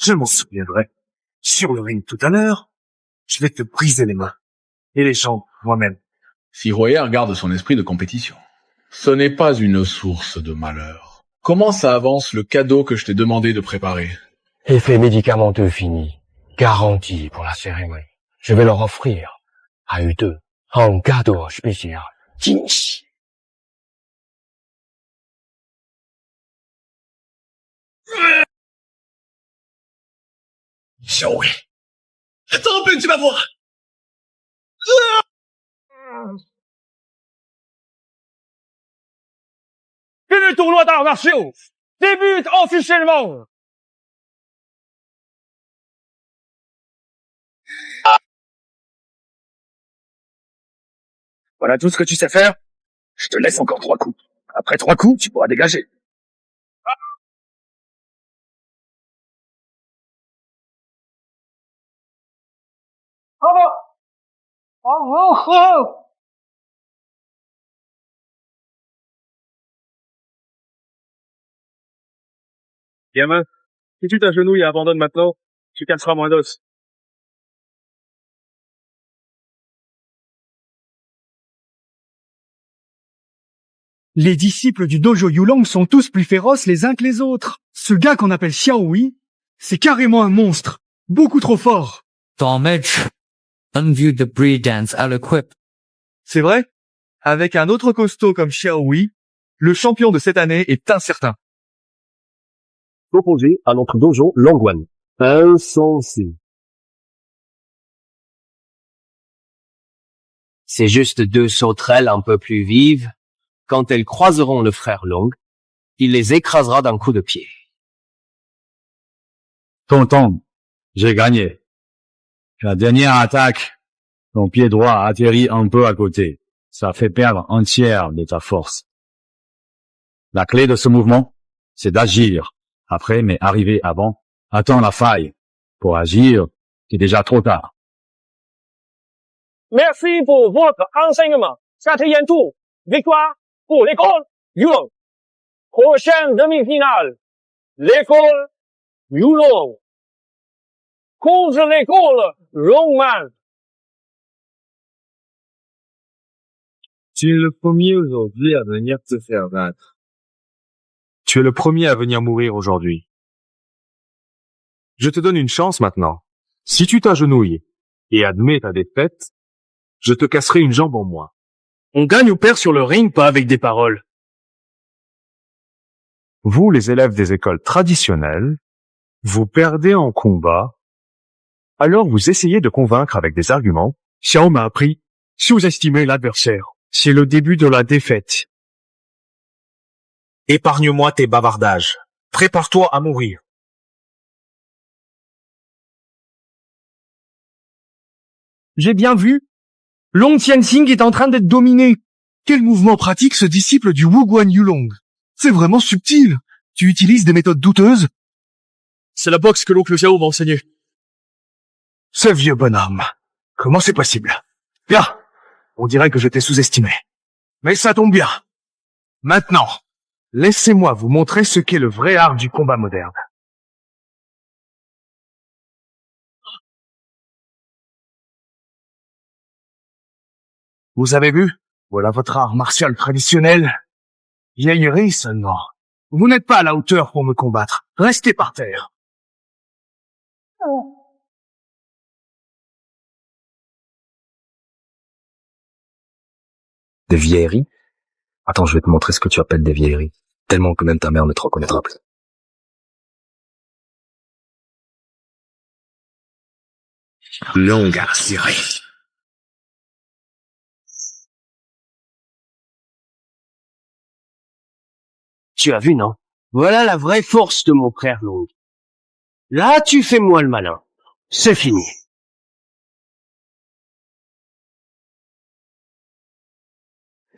Je m'en souviendrai. Sur le ring tout à l'heure, je vais te briser les mains. Et les jambes, moi-même. Si Royer garde son esprit de compétition, ce n'est pas une source de malheur. Comment ça avance le cadeau que je t'ai demandé de préparer? Effet médicamenteux fini. Garantie pour la cérémonie. Je vais leur offrir à eux deux un cadeau spécial. Jinxi. Xiaoyi. Tant pis, tu vas voir. C'est le tournoi d'arts martiaux. débute officiellement. Voilà tout ce que tu sais faire. Je te laisse encore 3 coups. Après 3 coups, tu pourras dégager. Gamin, si tu t'agenouilles et abandonnes maintenant, tu casseras moins d'os. Les disciples du dojo Yulong sont tous plus féroces les uns que les autres. Ce gars qu'on appelle Xiaohui, c'est carrément un monstre. Beaucoup trop fort. Damage. Unview the breed dance à l'equip. C'est vrai? Avec un autre costaud comme Xiaohui, le champion de cette année est incertain. Opposé à notre dojo Longwan. Insensé. C'est juste 2 sauterelles un peu plus vives. Quand elles croiseront le frère Long, il les écrasera d'un coup de pied. Tonton, j'ai gagné. La dernière attaque, ton pied droit a atterri un peu à côté. Ça fait perdre un tiers de ta force. La clé de ce mouvement, c'est d'agir après, mais arriver avant. Attends la faille. Pour agir, c'est déjà trop tard. Merci pour votre enseignement. 4e tour. Victoire pour l'école Yulong. Prochaine demi-finale. L'école Yulong contre l'école Longman. Tu es le premier aujourd'hui à venir te faire battre. Tu es le premier à venir mourir aujourd'hui. Je te donne une chance maintenant. Si tu t'agenouilles et admets ta défaite, je te casserai une jambe en moins. On gagne ou perd sur le ring, pas avec des paroles. Vous, les élèves des écoles traditionnelles, vous perdez en combat, alors vous essayez de convaincre avec des arguments. Xiao m'a appris, sous-estimer l'adversaire. C'est le début de la défaite. Épargne-moi tes bavardages. Prépare-toi à mourir. J'ai bien vu. Long Tianxing est en train d'être dominé. Quel mouvement pratique ce disciple du Wuguan Yulong. C'est vraiment subtil. Tu utilises des méthodes douteuses. C'est la boxe que l'oncle Xiao m'a enseigné. Ce vieux bonhomme. Comment c'est possible? Bien. On dirait que je t'ai sous-estimé. Mais ça tombe bien. Maintenant, laissez-moi vous montrer ce qu'est le vrai art du combat moderne. Vous avez vu? Voilà votre art martial traditionnel. Vieillerie seulement. Vous n'êtes pas à la hauteur pour me combattre. Restez par terre. Des vieilleries? Attends, je vais te montrer ce que tu appelles des vieilleries. Tellement que même ta mère ne te reconnaîtra plus. Longue à cirer. Tu as vu, non? Voilà la vraie force de mon frère Long. Là, tu fais moi le malin. C'est fini.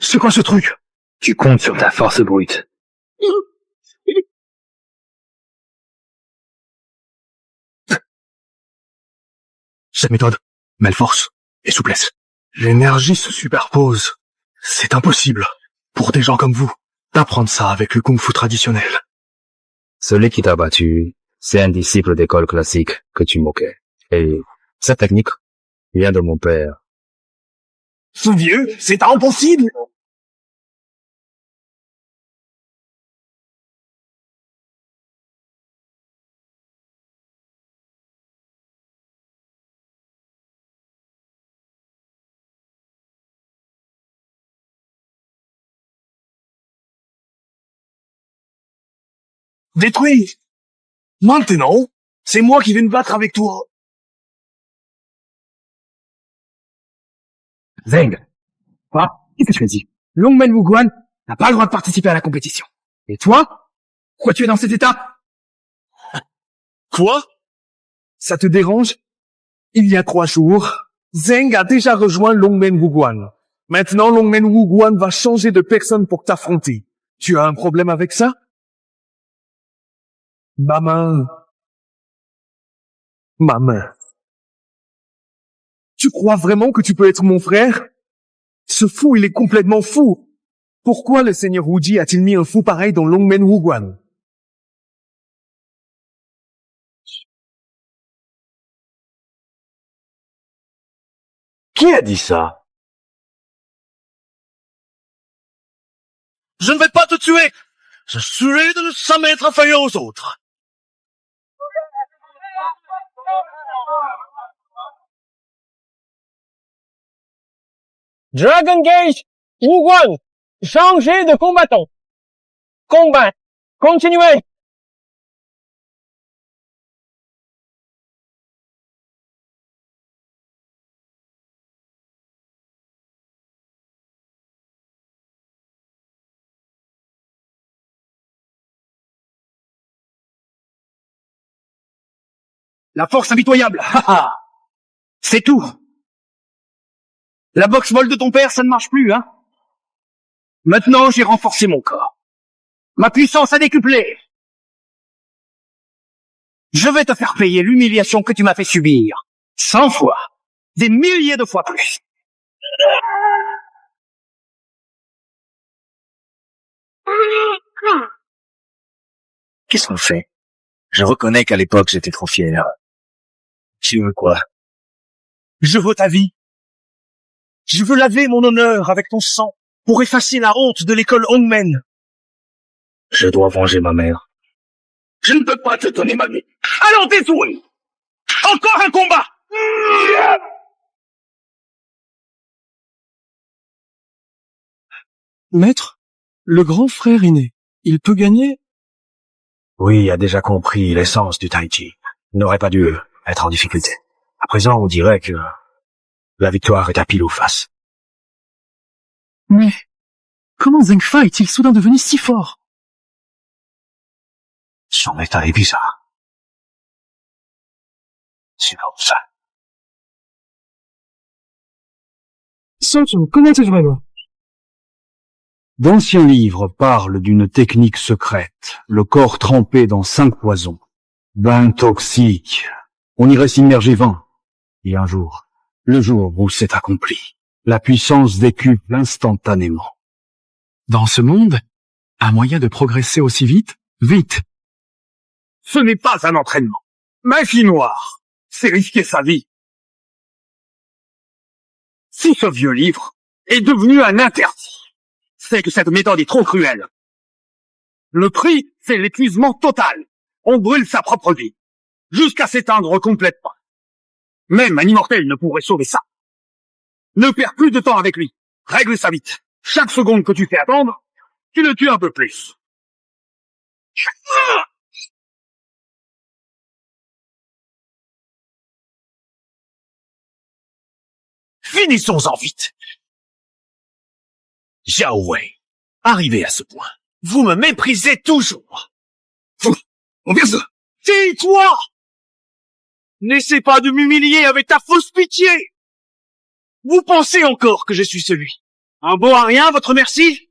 C'est quoi ce truc? Tu comptes sur ta force brute. Cette méthode mêle force et souplesse. L'énergie se superpose. C'est impossible, pour des gens comme vous, d'apprendre ça avec le kung-fu traditionnel. Celui qui t'a battu, c'est un disciple d'école classique que tu moquais. Et cette technique vient de mon père. Ce vieux, c'est impossible! Détruit! Maintenant, c'est moi qui vais me battre avec toi. Zeng! Quoi? Qu'est-ce que tu as dit? Longmen Wuguan n'a pas le droit de participer à la compétition. Et toi? Pourquoi tu es dans cet état? Quoi? Ça te dérange? Il y a 3 jours, Zeng a déjà rejoint Longmen Wuguan. Maintenant, Longmen Wuguan va changer de personne pour t'affronter. Tu as un problème avec ça? Ma main. Ma main. Tu crois vraiment que tu peux être mon frère? Ce fou, il est complètement fou. Pourquoi le seigneur Wuji a-t-il mis un fou pareil dans Longmen Wuguan? Qui a dit ça? Je ne vais pas te tuer. Je suis de ne jamais être inférieur aux autres. Dragon Gate, Wuguan, changez de combattant. Combat, continuez. La force impitoyable. C'est tout. La boxe molle de ton père, ça ne marche plus, hein? Maintenant, j'ai renforcé mon corps. Ma puissance a décuplé. Je vais te faire payer l'humiliation que tu m'as fait subir. 100 fois. Des milliers de fois plus. Qu'est-ce qu'on fait? Je reconnais qu'à l'époque, j'étais trop fier. Tu veux quoi? Je veux ta vie. Je veux laver mon honneur avec ton sang pour effacer la honte de l'école Hongmen. Je dois venger ma mère. Je ne peux pas te donner ma vie. Alors désolé. Encore un combat. Maître, le grand frère aîné, il peut gagner? Oui, a déjà compris l'essence du Tai Chi. Il n'aurait pas dû être en difficulté. À présent, on dirait que la victoire est à pile ou face. Mais comment Zheng Fa est-il soudain devenu si fort? Son état est bizarre. C'est comme ça. Connais-tu vraiment? D'anciens livres parlent d'une technique secrète, le corps trempé dans 5 poisons. Bain toxique. On irait s'immerger 20. Et un jour, le jour où c'est accompli, la puissance décuple instantanément. Dans ce monde, un moyen de progresser aussi vite? Vite! Ce n'est pas un entraînement. Magie noire, c'est risquer sa vie. Si ce vieux livre est devenu un interdit, c'est que cette méthode est trop cruelle. Le prix, c'est l'épuisement total. On brûle sa propre vie, jusqu'à s'éteindre complètement. Même un immortel ne pourrait sauver ça. Ne perds plus de temps avec lui. Règle ça vite. Chaque seconde que tu fais attendre, tu le tues un peu plus. Finissons-en vite. Xiao Wei, arrivé à ce point, vous me méprisez toujours. On vient ça. Tais-toi! N'essaie pas de m'humilier avec ta fausse pitié. Vous pensez encore que je suis celui. Un beau à rien, votre merci?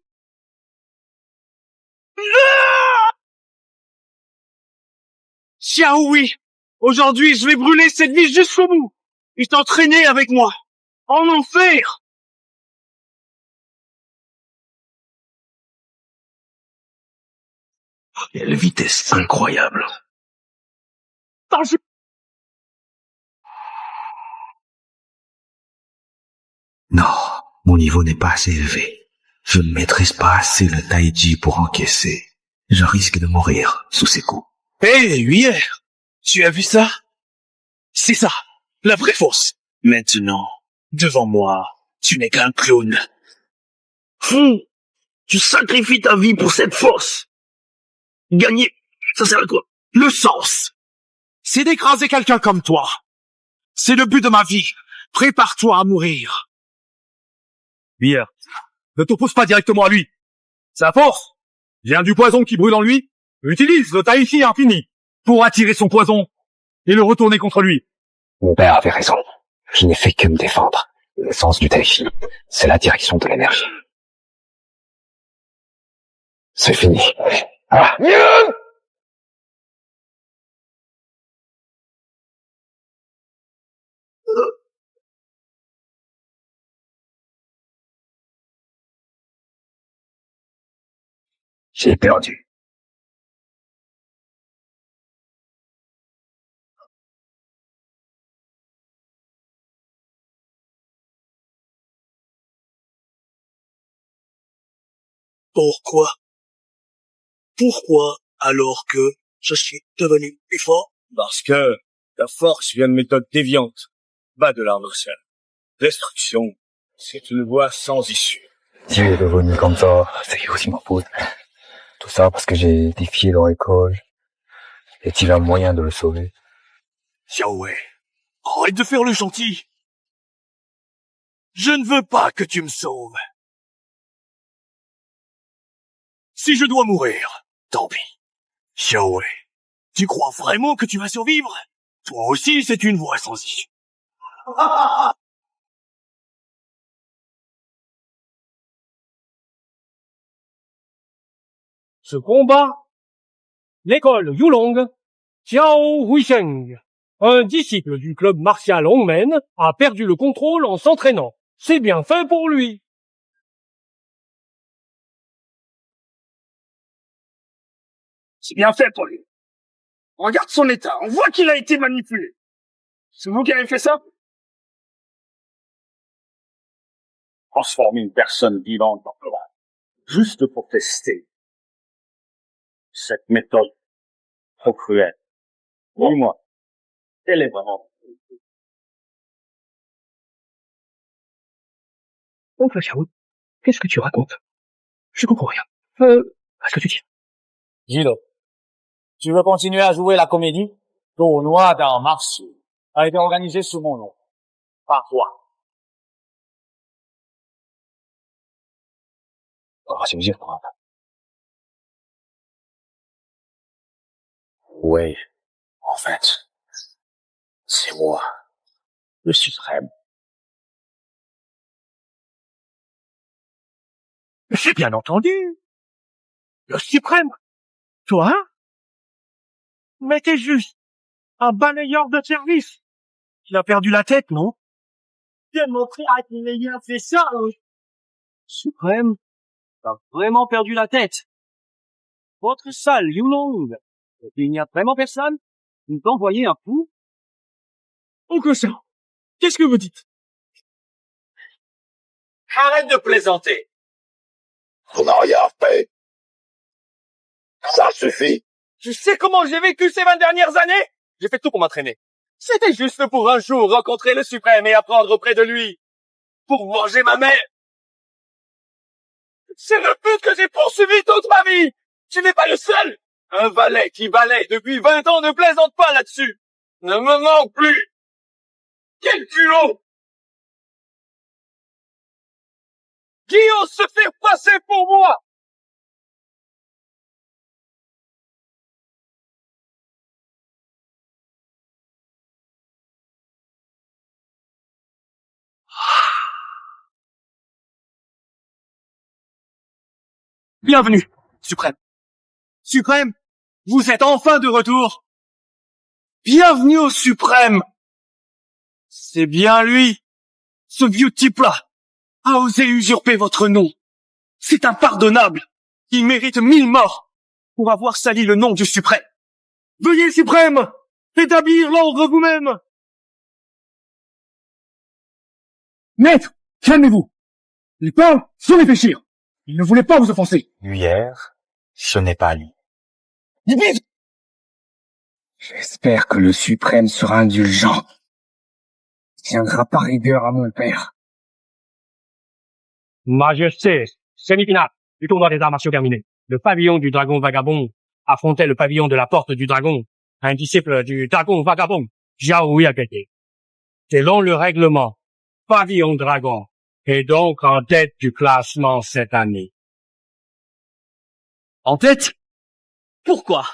Xiao Wei, aujourd'hui je vais brûler cette vie jusqu'au bout. Et t'entraîner avec moi. En enfer! Quelle vitesse incroyable. Non, mon niveau n'est pas assez élevé. Je ne maîtrise pas assez le Tai Chi pour encaisser. Je risque de mourir sous ses coups. Hé, Huillère, tu as vu ça? C'est ça, la vraie force. Maintenant, devant moi, tu n'es qu'un clown. Tu sacrifies ta vie pour cette force. Gagner, ça sert à quoi? Le sens, c'est d'écraser quelqu'un comme toi. C'est le but de ma vie. Prépare-toi à mourir. Bière, ne t'oppose pas directement à lui. Sa force vient du poison qui brûle en lui Utilise le Taïchi infini pour attirer son poison et le retourner contre lui. Mon père avait raison. Je n'ai fait que me défendre. L'essence du Taïchi, c'est la direction de l'énergie. C'est fini. Ah. J'ai perdu. Pourquoi? Pourquoi alors que je suis devenu plus fort? Parce que ta force vient de méthodes déviantes, bas de l'art martial. Destruction, c'est une voie sans issue. Dieu est devenu comme ça, c'est aussi ma faute. Tout ça parce que j'ai défié leur école. Est-il un moyen de le sauver? Xiao Wei, arrête de faire le gentil. Je ne veux pas que tu me sauves. Si je dois mourir, tant pis. Xiao Wei, tu crois vraiment que tu vas survivre? Toi aussi, c'est une voie sans issue. Ce combat, l'école Yulong, Xiao Huisheng, un disciple du club martial Hongmen, a perdu le contrôle en s'entraînant. C'est bien fait pour lui. C'est bien fait pour lui. Regarde son état, on voit qu'il a été manipulé. C'est vous qui avez fait ça? Transformer une personne vivante en orage, juste pour tester. Cette méthode, trop cruelle. Dis-moi, elle est vraiment... Oncle Xiao, qu'est-ce que tu racontes? Je comprends rien. Qu'est-ce que tu dis? Gilo, tu veux continuer à jouer la comédie? Tournoi d'arts martiaux a été organisé sous mon nom. Par toi. Ouais, en fait, c'est moi, le suprême. J'ai bien entendu. Le suprême. Toi, hein? Mais t'es juste un balayeur de service. Il a perdu la tête, non? Viens me montrer à qui il a fait ça, Suprême, t'as vraiment perdu la tête. Votre salle, Yulong. Il n'y a vraiment personne? Vous t'envoyez un fou? Oncle Xiao, qu'est-ce que vous dites? Arrête de plaisanter. On n'a rien fait. Ça suffit. Je sais comment j'ai vécu ces 20 dernières années. J'ai fait tout pour m'entraîner. C'était juste pour un jour rencontrer le suprême et apprendre auprès de lui. Pour venger ma mère. C'est le but que j'ai poursuivi toute ma vie. Tu n'es pas le seul. Un valet qui balaie depuis 20 ans ne plaisante pas là-dessus. Ne me manque plus. Quel culot. Qui ose se faire passer pour moi? Bienvenue, Suprême. Suprême, vous êtes enfin de retour. Bienvenue au Suprême. C'est bien lui. Ce vieux type-là a osé usurper votre nom. C'est impardonnable. Il mérite 1000 morts pour avoir sali le nom du Suprême. Veuillez, Suprême, établir l'ordre vous-même. Maître, calmez-vous. Il parle sans réfléchir. Il ne voulait pas vous offenser. Hier, ce n'est pas lui. J'espère que le suprême sera indulgent. Il tiendra par rigueur à mon père. Majesté, semi-finale du tournoi des arts martiaux terminé. Le pavillon du dragon vagabond affrontait le pavillon de la porte du dragon. Un disciple du dragon vagabond, Xiao Wei a gagné. Selon le règlement, pavillon dragon est donc en tête du classement cette année. En tête? Pourquoi?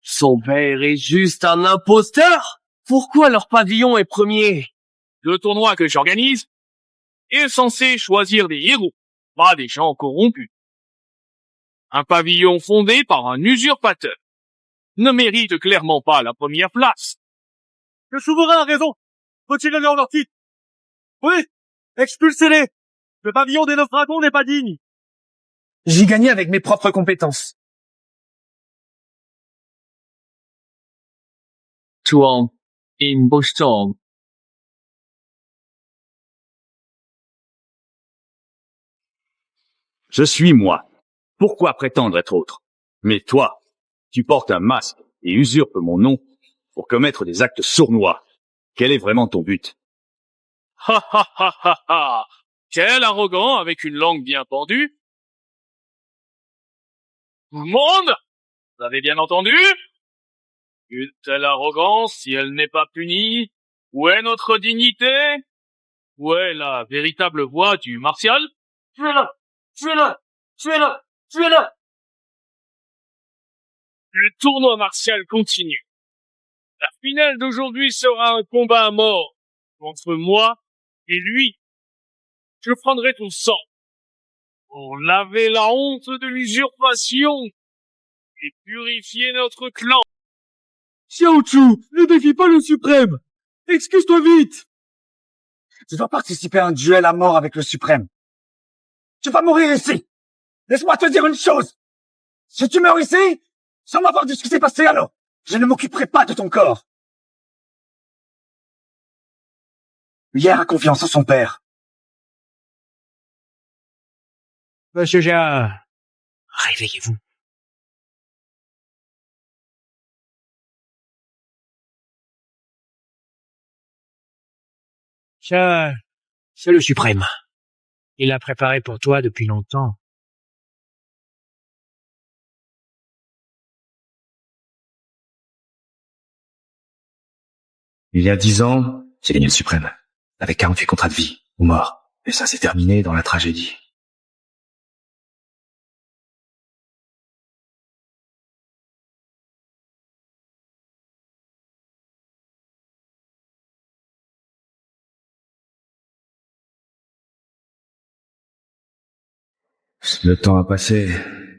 Son père est juste un imposteur? Pourquoi leur pavillon est premier? Le tournoi que j'organise est censé choisir des héros, pas des gens corrompus. Un pavillon fondé par un usurpateur ne mérite clairement pas la première place. Le souverain a raison. Faut-il aller en leur titre? Oui, expulsez-les. Le pavillon des 9 dragons n'est pas digne. J'ai gagné avec mes propres compétences. Tuang, impostor. Je suis moi. Pourquoi prétendre être autre? Mais toi, tu portes un masque et usurpes mon nom pour commettre des actes sournois. Quel est vraiment ton but? Ha ha ha ha ha! Quel arrogant avec une langue bien pendue! Tout le monde, vous avez bien entendu? Une telle arrogance, si elle n'est pas punie, où est notre dignité? Où est la véritable voix du martial? Tuez-le! Tuez-le! Tuez-le! Tuez-le! Le tournoi martial continue. La finale d'aujourd'hui sera un combat à mort entre moi et lui. Je prendrai ton sang pour laver la honte de l'usurpation et purifier notre clan. Xiao Chu, ne défie pas le suprême. Excuse-toi vite. Tu dois participer à un duel à mort avec le suprême. Tu vas mourir ici. Laisse-moi te dire une chose. Si tu meurs ici, sans m'avoir dit ce qui s'est passé, alors, je ne m'occuperai pas de ton corps. Hier a confiance en son père. Monsieur Jean, réveillez-vous. Ça, c'est le suprême. Il l'a préparé pour toi depuis longtemps. Il y a 10 ans, j'ai gagné le suprême. Avec 48 contrats de vie, ou mort. Et ça s'est terminé dans la tragédie. Le temps a passé,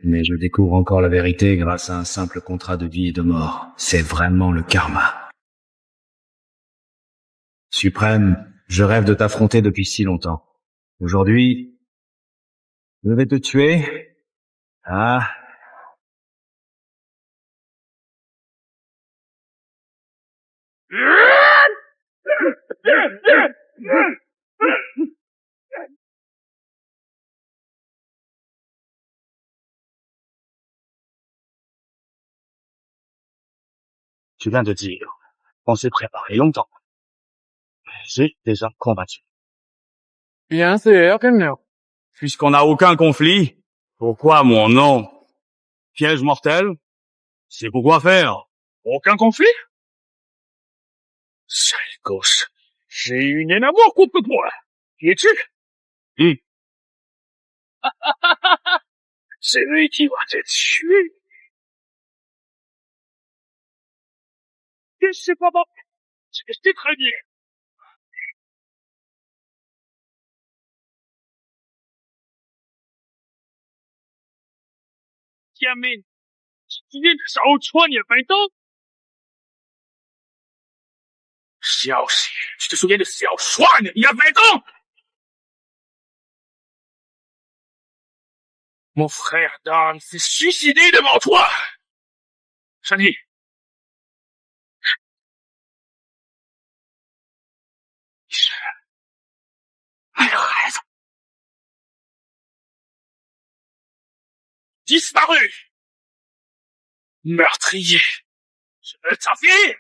mais je découvre encore la vérité grâce à un simple contrat de vie et de mort. C'est vraiment le karma. Suprême, je rêve de t'affronter depuis si longtemps. Aujourd'hui, je vais te tuer. Ah. Tu viens de dire, on s'est préparé longtemps. J'ai déjà combattu. Bien sûr que non. Puisqu'on n'a aucun conflit, pourquoi mon nom? Piège mortel? C'est pourquoi faire? Aucun conflit? Sale gosse. J'ai une haine à mort contre toi. Qui es-tu? C'est lui qui va te tuer. Je sais pas bon. Je sais très bien. Tiamen, tu te souviens de Shao Chuan il y a 20 ans? Xiao Xi, tu te souviens de Xiao Chuan il y a 20 ans? Mon frère Dan s'est suicidé devant toi. Shani. Elle a raison. Disparu. Meurtrier. Je veux ta fille.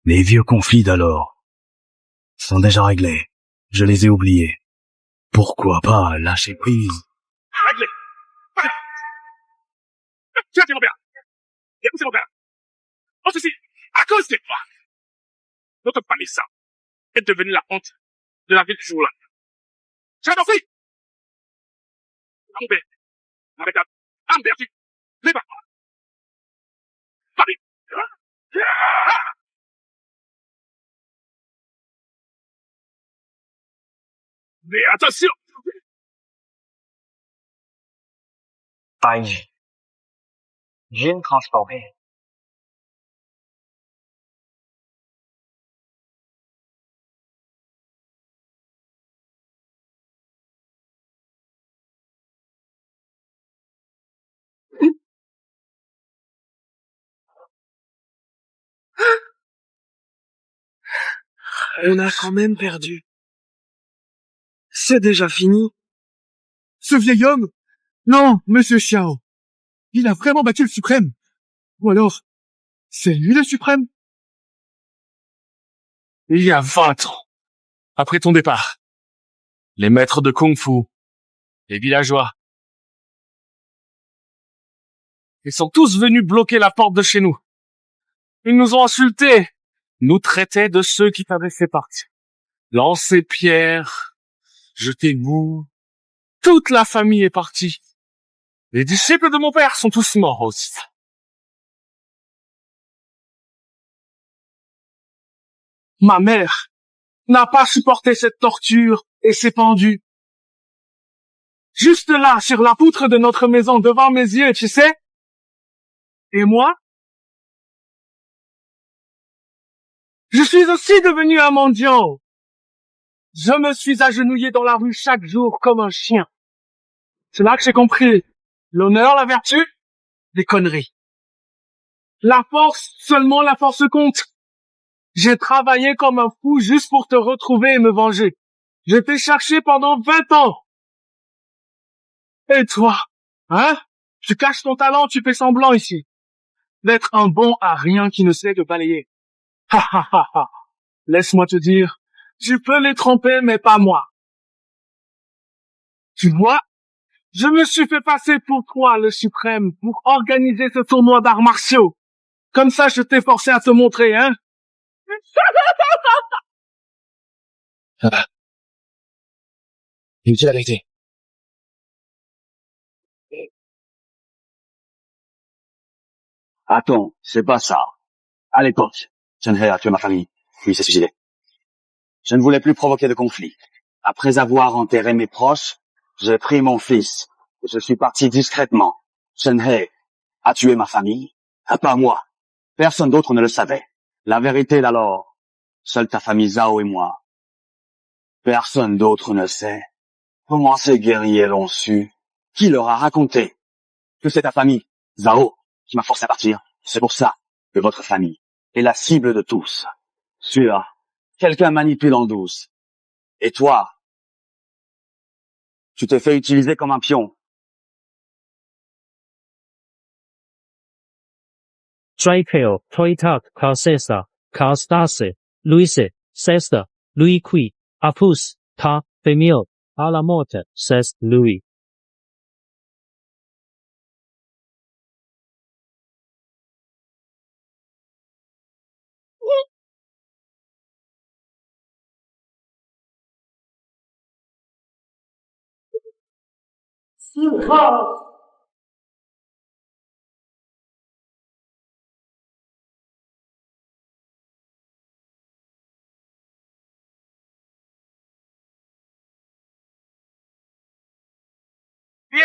Les vieux conflits d'alors sont déjà réglés. Je les ai oubliés. Pourquoi pas lâcher prise? Réglé. Tiens, mon père. Écoutez, mon père. Oh, ceci, à cause des toi. Notre palissa est devenue la honte de la ville du jour-là. J'ai un fille. Lambert. Arrête. Lambert, lève pas. Paris. Mais attention! Paille. Gène transformé. On a quand même perdu. C'est déjà fini. Ce vieil homme? Non, monsieur Xiao. Il a vraiment battu le suprême. Ou alors, c'est lui le suprême? Il y a 20 ans, après ton départ, les maîtres de Kung-Fu, les villageois, ils sont tous venus bloquer la porte de chez nous. Ils nous ont insultés, nous traitaient de ceux qui t'avaient fait partie. Lancé pierre, jeté boue, toute la famille est partie. Les disciples de mon père sont tous morts aussi. Ma mère n'a pas supporté cette torture et s'est pendue. Juste là, sur la poutre de notre maison, devant mes yeux, tu sais. Et moi, je suis aussi devenu un mendiant. Je me suis agenouillé dans la rue chaque jour comme un chien. C'est là que j'ai compris l'honneur, la vertu, des conneries. La force, seulement la force compte. J'ai travaillé comme un fou juste pour te retrouver et me venger. Je t'ai cherché pendant 20 ans. Et toi, hein? Tu caches ton talent, tu fais semblant ici. D'être un bon à rien qui ne sait que balayer. Ha ha ha ha. Laisse-moi te dire, tu peux les tromper, mais pas moi. Tu vois, je me suis fait passer pour toi, le suprême, pour organiser ce tournoi d'arts martiaux. Comme ça, je t'ai forcé à te montrer, hein? Il me dit la vérité. Attends, c'est pas ça. À l'époque, Shenhei a tué ma famille, puis il s'est suicidé. Je ne voulais plus provoquer de conflit. Après avoir enterré mes proches, j'ai pris mon fils et je suis parti discrètement. Shenhei a tué ma famille, pas moi. Personne d'autre ne le savait. La vérité d'alors, seule ta famille Zhao et moi. Personne d'autre ne sait. Comment ces guerriers l'ont su? Qui leur a raconté? Que c'est ta famille, Zhao, qui m'a forcé à partir. C'est pour ça que votre famille est la cible de tous. Sûr, quelqu'un manipule en douce. Et toi, tu t'es fait utiliser comme un pion. Draco, Toitak, Calcesa, Calstase, Luise, Sesta, Louis Qui, Apus, Ta, Femil, à la morte, says Louis.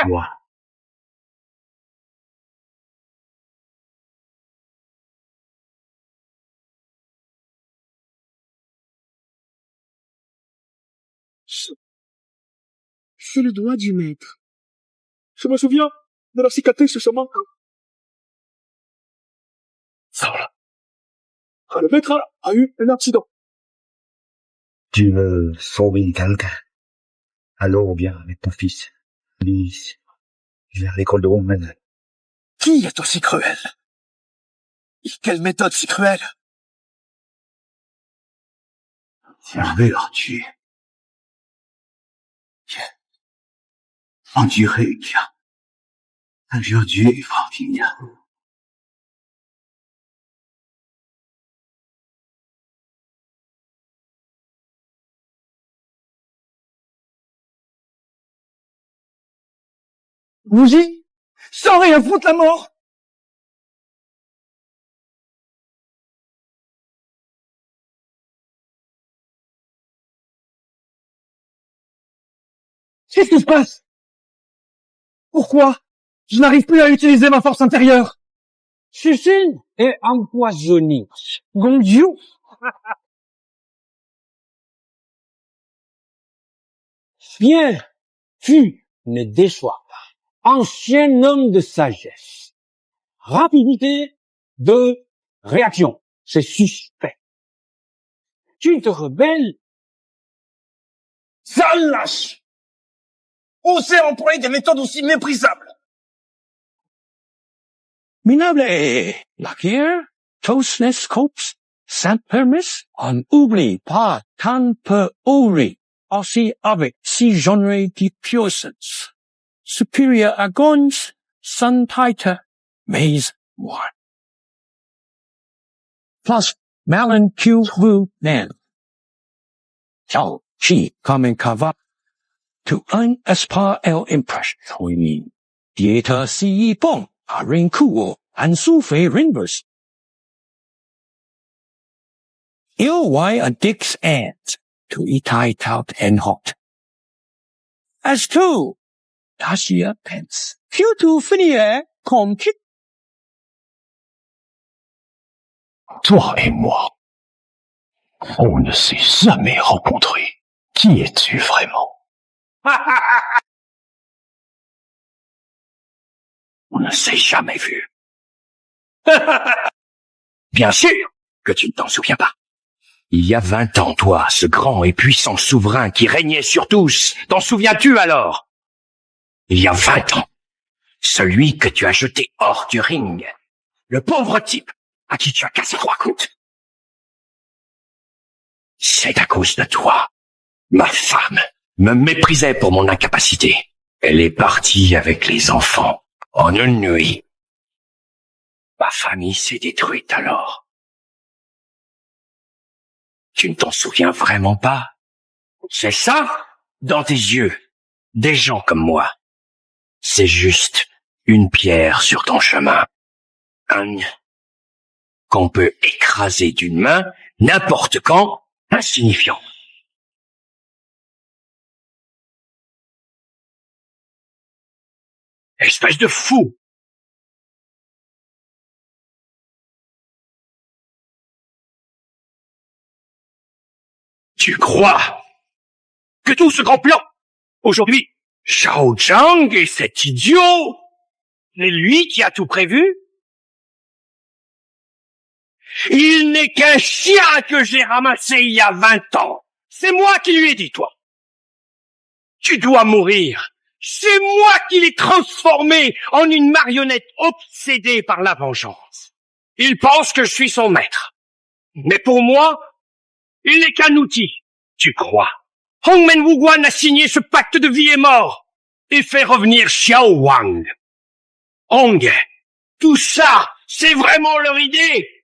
Moi. C'est le doigt du maître. Je me souviens de la cicatrice sur ce menton. Ça va. Le maître a eu un accident. Tu veux sauver quelqu'un? Alors viens avec ton fils. Lui, vers l'école de Romaine. Qui est aussi cruel? Et quelle méthode si cruelle? Tiens, vertu. On dirait qu'il y a un vieux dieu va Bougie, sans rien foutre la mort. Qu'est-ce qui se passe? Pourquoi? Je n'arrive plus à utiliser ma force intérieure. Cécile est empoisonnée. Gondiou. Bien, tu ne déçois pas. Ancien homme de sagesse. Rapidité de réaction. C'est suspect. Tu te rebelles. Sale lâche! Oser employer des méthodes aussi méprisables. Minable la guerre, tous les scopes, sans permis, on oublie pas tant peu horrible, aussi avec six genres de puissance. Supérieur à guns, sans titre, mais moi. Plus, malin que vous n'en. Ciao, chi, comme un cava. Tu un espoir et impression, oui. Dieta si bon. A ring cool, and souffle rinvers. Il why a dick's ant, to eat out and hot. As to, Dacia pence, few to finir, comme kit. Toi et moi, on ne s'est jamais rencontrés. Qui es-tu vraiment? On ne s'est jamais vu. Bien sûr que tu ne t'en souviens pas. Il y a 20 ans, toi, ce grand et puissant souverain qui régnait sur tous, t'en souviens-tu alors? Il y a 20 ans, celui que tu as jeté hors du ring, le pauvre type à qui tu as cassé 3 côtes. C'est à cause de toi. Ma femme me méprisait pour mon incapacité. Elle est partie avec les enfants. En une nuit, ma famille s'est détruite alors. Tu ne t'en souviens vraiment pas? C'est ça, dans tes yeux, des gens comme moi. C'est juste une pierre sur ton chemin. Qu'on peut écraser d'une main, n'importe quand, insignifiant. Espèce de fou! Tu crois que tout ce grand plan, aujourd'hui, Shao Zhang et cet idiot, c'est lui qui a tout prévu? Il n'est qu'un chien que j'ai ramassé il y a 20 ans. C'est moi qui lui ai dit, toi. Tu dois mourir. C'est moi qui l'ai transformé en une marionnette obsédée par la vengeance. Il pense que je suis son maître. Mais pour moi, il n'est qu'un outil. Tu crois? Hongmen Wuguan a signé ce pacte de vie et mort et fait revenir Xiao Wang. Hong, tout ça, c'est vraiment leur idée.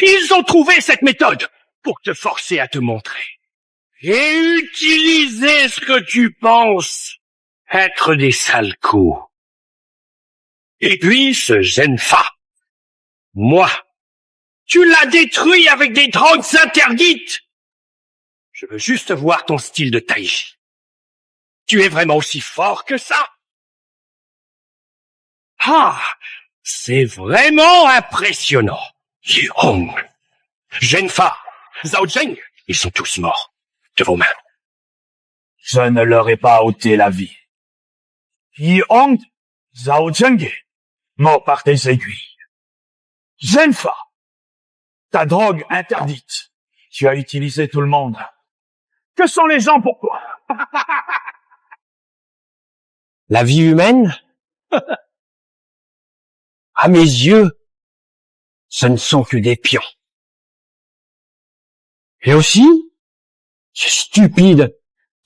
Ils ont trouvé cette méthode pour te forcer à te montrer. Et utiliser ce que tu penses être des sales coups. Et puis ce Zhenfa. Moi, tu l'as détruit avec des drogues interdites. Je veux juste voir ton style de tai chi. Tu es vraiment aussi fort que ça? Ah, c'est vraiment impressionnant. Yi Hong, Zhenfa, Zhao Zheng, ils sont tous morts de vos mains. Je ne leur ai pas ôté la vie. Yi Hong, Zhao Zheng, mort par tes aiguilles. Zhenfa, ta drogue interdite. Tu as utilisé tout le monde. Que sont les gens pour toi? La vie humaine? À mes yeux, ce ne sont que des pions. Et aussi, ce stupide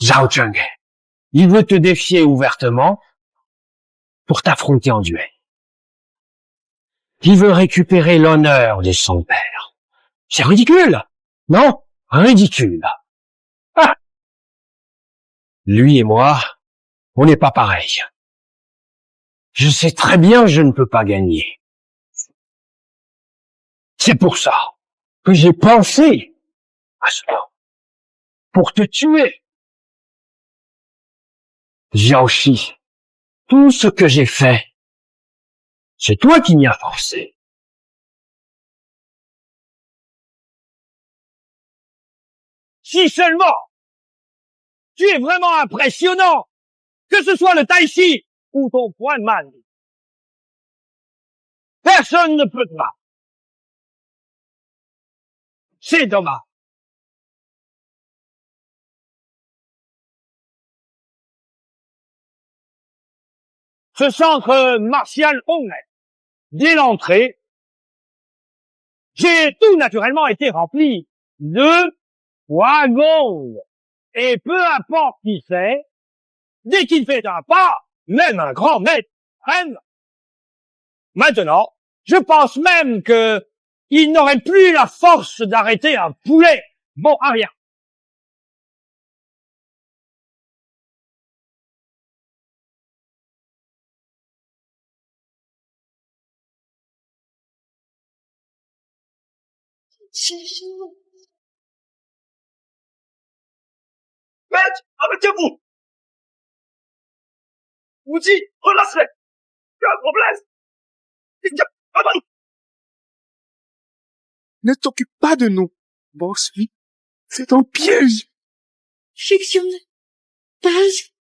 Zhao Zheng, il veut te défier ouvertement pour t'affronter en duel. Il veut récupérer l'honneur de son père. C'est ridicule, non? Ridicule. Ah, Lui et moi, on n'est pas pareils. Je sais très bien que je ne peux pas gagner. C'est pour ça que j'ai pensé à cela. Pour te tuer. Jiaoshi, tout ce que j'ai fait, c'est toi qui m'y as forcé. Si seulement tu es vraiment impressionnant, que ce soit le tai chi ou ton point de man. Personne ne peut te battre. C'est dommage. Ce centre martial honnête, dès l'entrée, j'ai tout naturellement été rempli de wagons. Et peu importe qui c'est, dès qu'il fait un pas, même un grand maître freine. Maintenant, je pense même que il n'aurait plus la force d'arrêter un poulet bon à rien. Maître, arrêtez-vous! Vous dis, relâchez! Il y a un problème! Il y a un problème! Ne t'occupe pas de nous, boss, oui. C'est un piège. Fictionne. Page.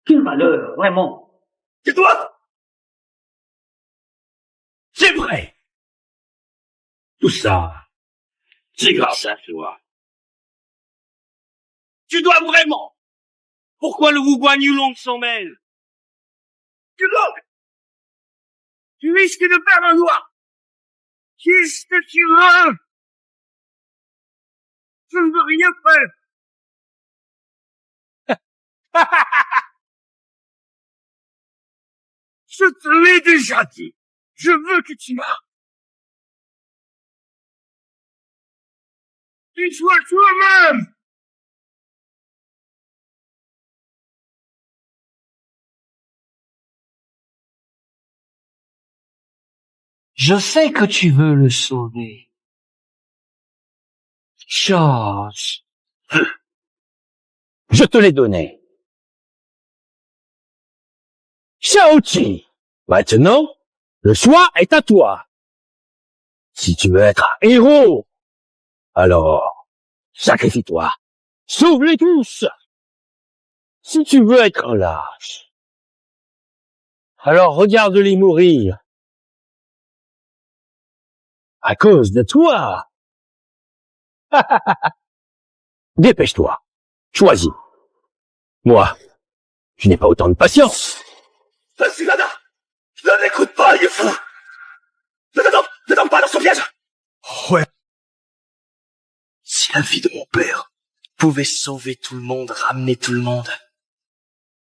Quel malheur, vraiment! C'est toi! C'est vrai! Tout ça, c'est grâce à toi. Tu dois vraiment! Pourquoi le Wuguan Yulong s'en mêle? Yulong! Tu risques de perdre un doigt! Qu'est-ce que tu veux? Je ne veux rien faire! Je te l'ai déjà dit! Je veux que tu m'as! Tu sois toi-même! Je sais que tu veux le sauver. Chance. Je te l'ai donné. Xiaoqi, maintenant, le choix est à toi. Si tu veux être un héros, alors, sacrifie-toi. Sauve-les tous. Si tu veux être un lâche, alors regarde-les mourir. À cause de toi. Dépêche-toi. Choisis. Moi, je n'ai pas autant de patience. Silana! Ne l'écoute pas, il est fou! Ne tombe pas dans son piège! Ouais. Si la vie de mon père pouvait sauver tout le monde, ramener tout le monde,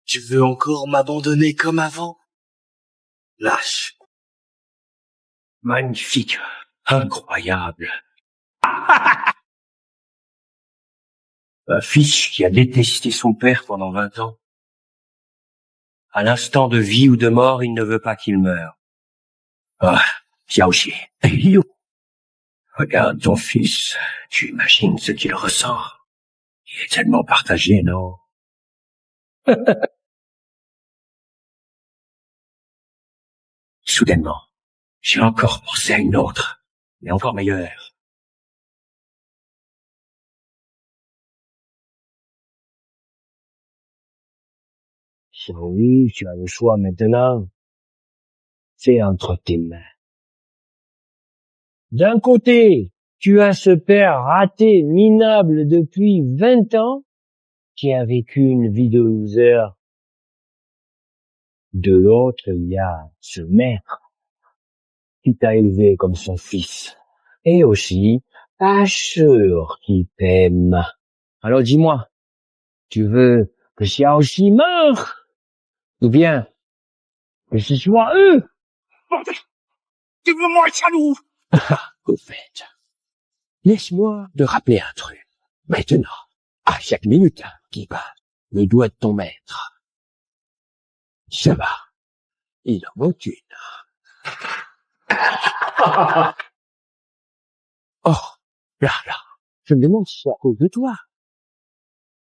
tu veux encore m'abandonner comme avant? Lâche. Magnifique. Incroyable. Un fils qui a détesté son père pendant 20 ans. À l'instant de vie ou de mort, il ne veut pas qu'il meure. Ah, Xiaoxi. You. Regarde ton fils. Tu imagines ce qu'il ressent. Il est tellement partagé, non? Soudainement, j'ai encore pensé à une autre, mais encore meilleure. Oui, tu as le choix maintenant. C'est entre tes mains. D'un côté, tu as ce père raté, minable depuis 20 ans, qui a vécu une vie de loser. De l'autre, il y a ce maître qui t'a élevé comme son fils. Et aussi, ta sœur qui t'aime. Alors dis-moi, tu veux que Xiaoxi meure? Ou bien, que ce soit eux? Tu veux moi, jaloux? Au fait, laisse-moi te rappeler un truc. Maintenant, à chaque minute qui passe, le doigt de ton maître. Ça va. Il en manque une. Oh, là, je me demande si c'est à cause de toi.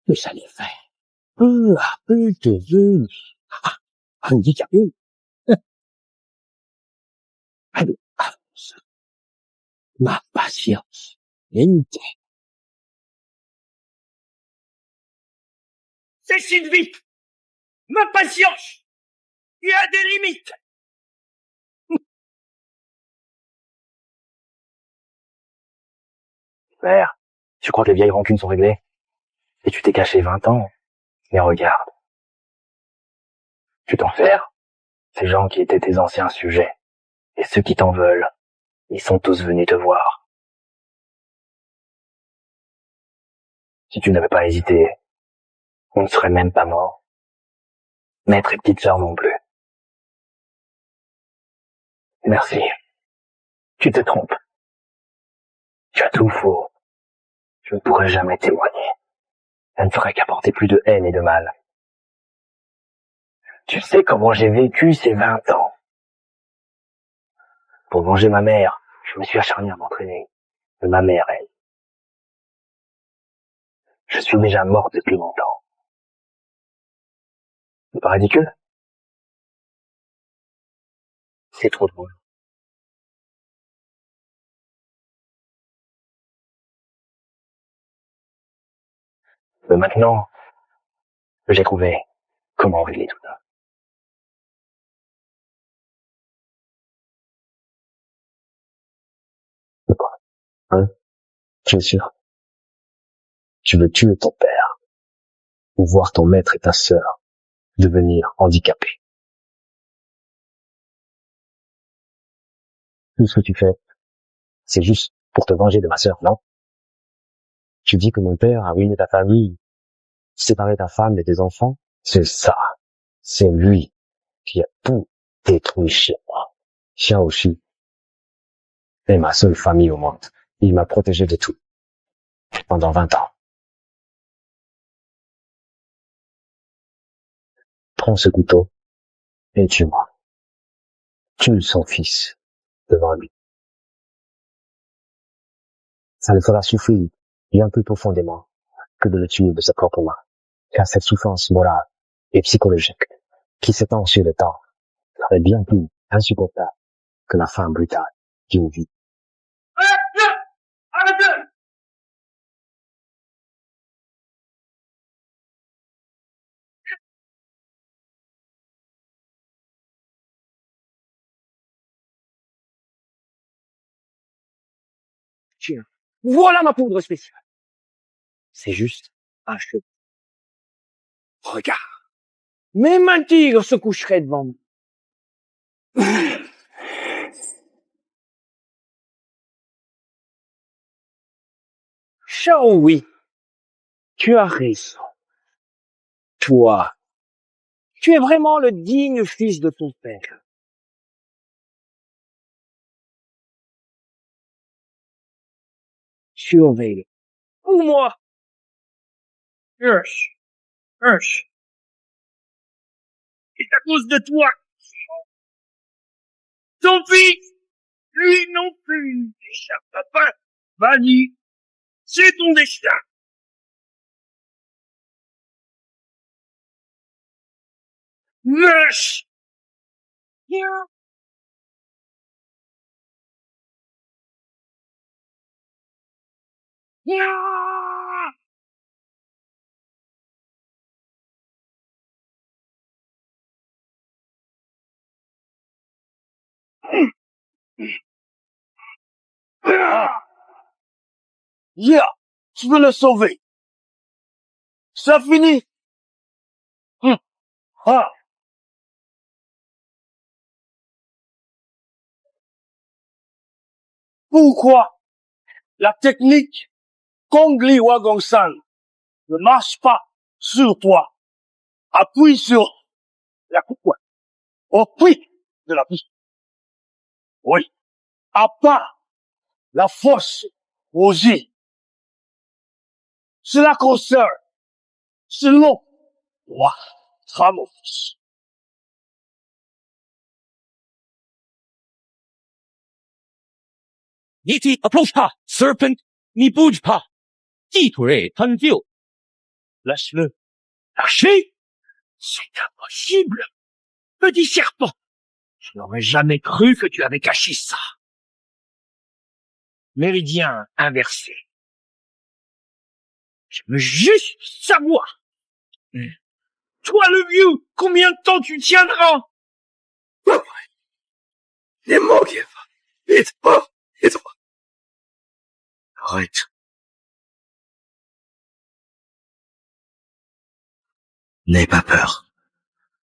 Mais ça les fait. Peu à peu devenu handicapé. Allez, avance. Ma patience est limitée. Cécile vite! Ma patience! Il y a des limites! Père, tu crois que les vieilles rancunes sont réglées? Et tu t'es caché 20 ans. Mais regarde. Tu t'en sers? Ces gens qui étaient tes anciens sujets. Et ceux qui t'en veulent, ils sont tous venus te voir. Si tu n'avais pas hésité, on ne serait même pas mort. Maître et petite sœur non plus. Merci. Tu te trompes. Tu as tout faux. Je ne pourrai jamais témoigner. Ça ne ferait qu'apporter plus de haine et de mal. Tu sais comment j'ai vécu ces 20 ans. Pour venger ma mère, je me suis acharné à m'entraîner. Mais ma mère, elle. Je suis déjà mort depuis longtemps. C'est pas ridicule? C'est trop drôle. Mais maintenant, j'ai trouvé comment régler tout ça. Quoi? Hein? Tu es sûr? Tu veux tuer ton père, ou voir ton maître et ta sœur devenir handicapés. Tout ce que tu fais, c'est juste pour te venger de ma sœur, non? Tu dis que mon père a ruiné ta famille, séparé ta femme et tes enfants? C'est ça. C'est lui qui a tout détruit chez moi. Xiaoxu est ma seule famille au monde. Il m'a protégé de tout. Pendant 20 ans. Prends ce couteau et tue-moi. Tue son fils devant lui. Ça le fera souffrir bien plus profondément que de le tuer de sa propre main. Car cette souffrance morale et psychologique qui s'étend sur le temps serait bien plus insupportable que la fin brutale d'une vie. Arrêtez! Tiens, voilà ma poudre spéciale. C'est juste un cheveu. Regarde. Même un tigre se coucherait devant nous. Shao oui, tu as raison. Toi, tu es vraiment le digne fils de ton père. Surveille. Ou moi. Hush. Hush. C'est à cause de toi. Ton fils, lui non plus, n'échappe pas. Vanny, c'est ton destin. Hush. Yeah. Yeah. Yeah, tu veux le sauver. Ça finit. Ah. Pourquoi la technique Kong Li Wagong San ne marche pas sur toi? Appuie sur la coupe. Appuie de la pousse. Oui. à part la force aussi. Cela concerne, selon moi, mon fils. Yeti, approche pas! Serpent, n'y bouge pas! Titre, Tanville. Laisse-le. Lâcher? C'est impossible. Petit serpent, je n'aurais jamais cru que tu avais caché ça. Méridien inversé. Je veux juste savoir. Toi le vieux, combien de temps tu tiendras? Не мог я. Этого. Arrête. N'aie pas peur.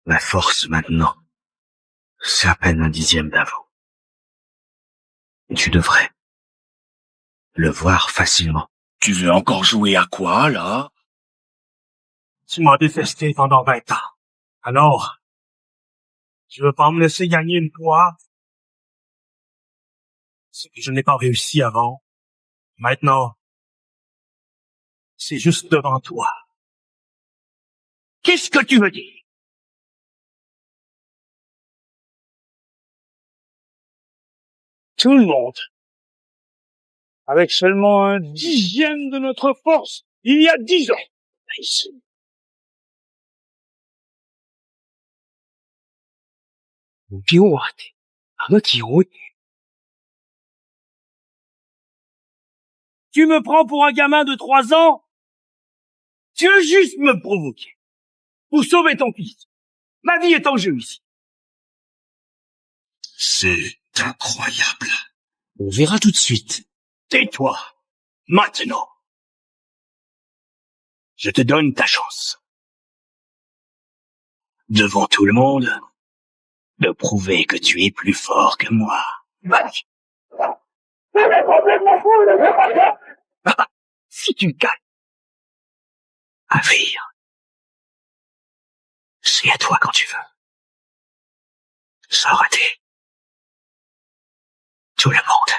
La force maintenant, c'est à peine un dixième d'avant. Tu devrais le voir facilement. Tu veux encore jouer à quoi, là? Tu m'as détesté pendant 20 ans. Alors, tu veux pas me laisser gagner une fois? Ce que je n'ai pas réussi avant. Maintenant, c'est juste devant toi. Qu'est-ce que tu veux dire? Tout le monde, avec seulement un dixième de notre force, il y a 10 ans. Ici. Tu me prends pour un gamin de 3 ans? Tu veux juste me provoquer. Pour sauver ton fils. Ma vie est en jeu ici. C'est incroyable. On verra tout de suite. Tais-toi. Maintenant. Je te donne ta chance. Devant tout le monde, de prouver que tu es plus fort que moi. Vas-y. Si tu gagnes, Avir, c'est à toi quand tu veux. Sans rater. Tout le monde.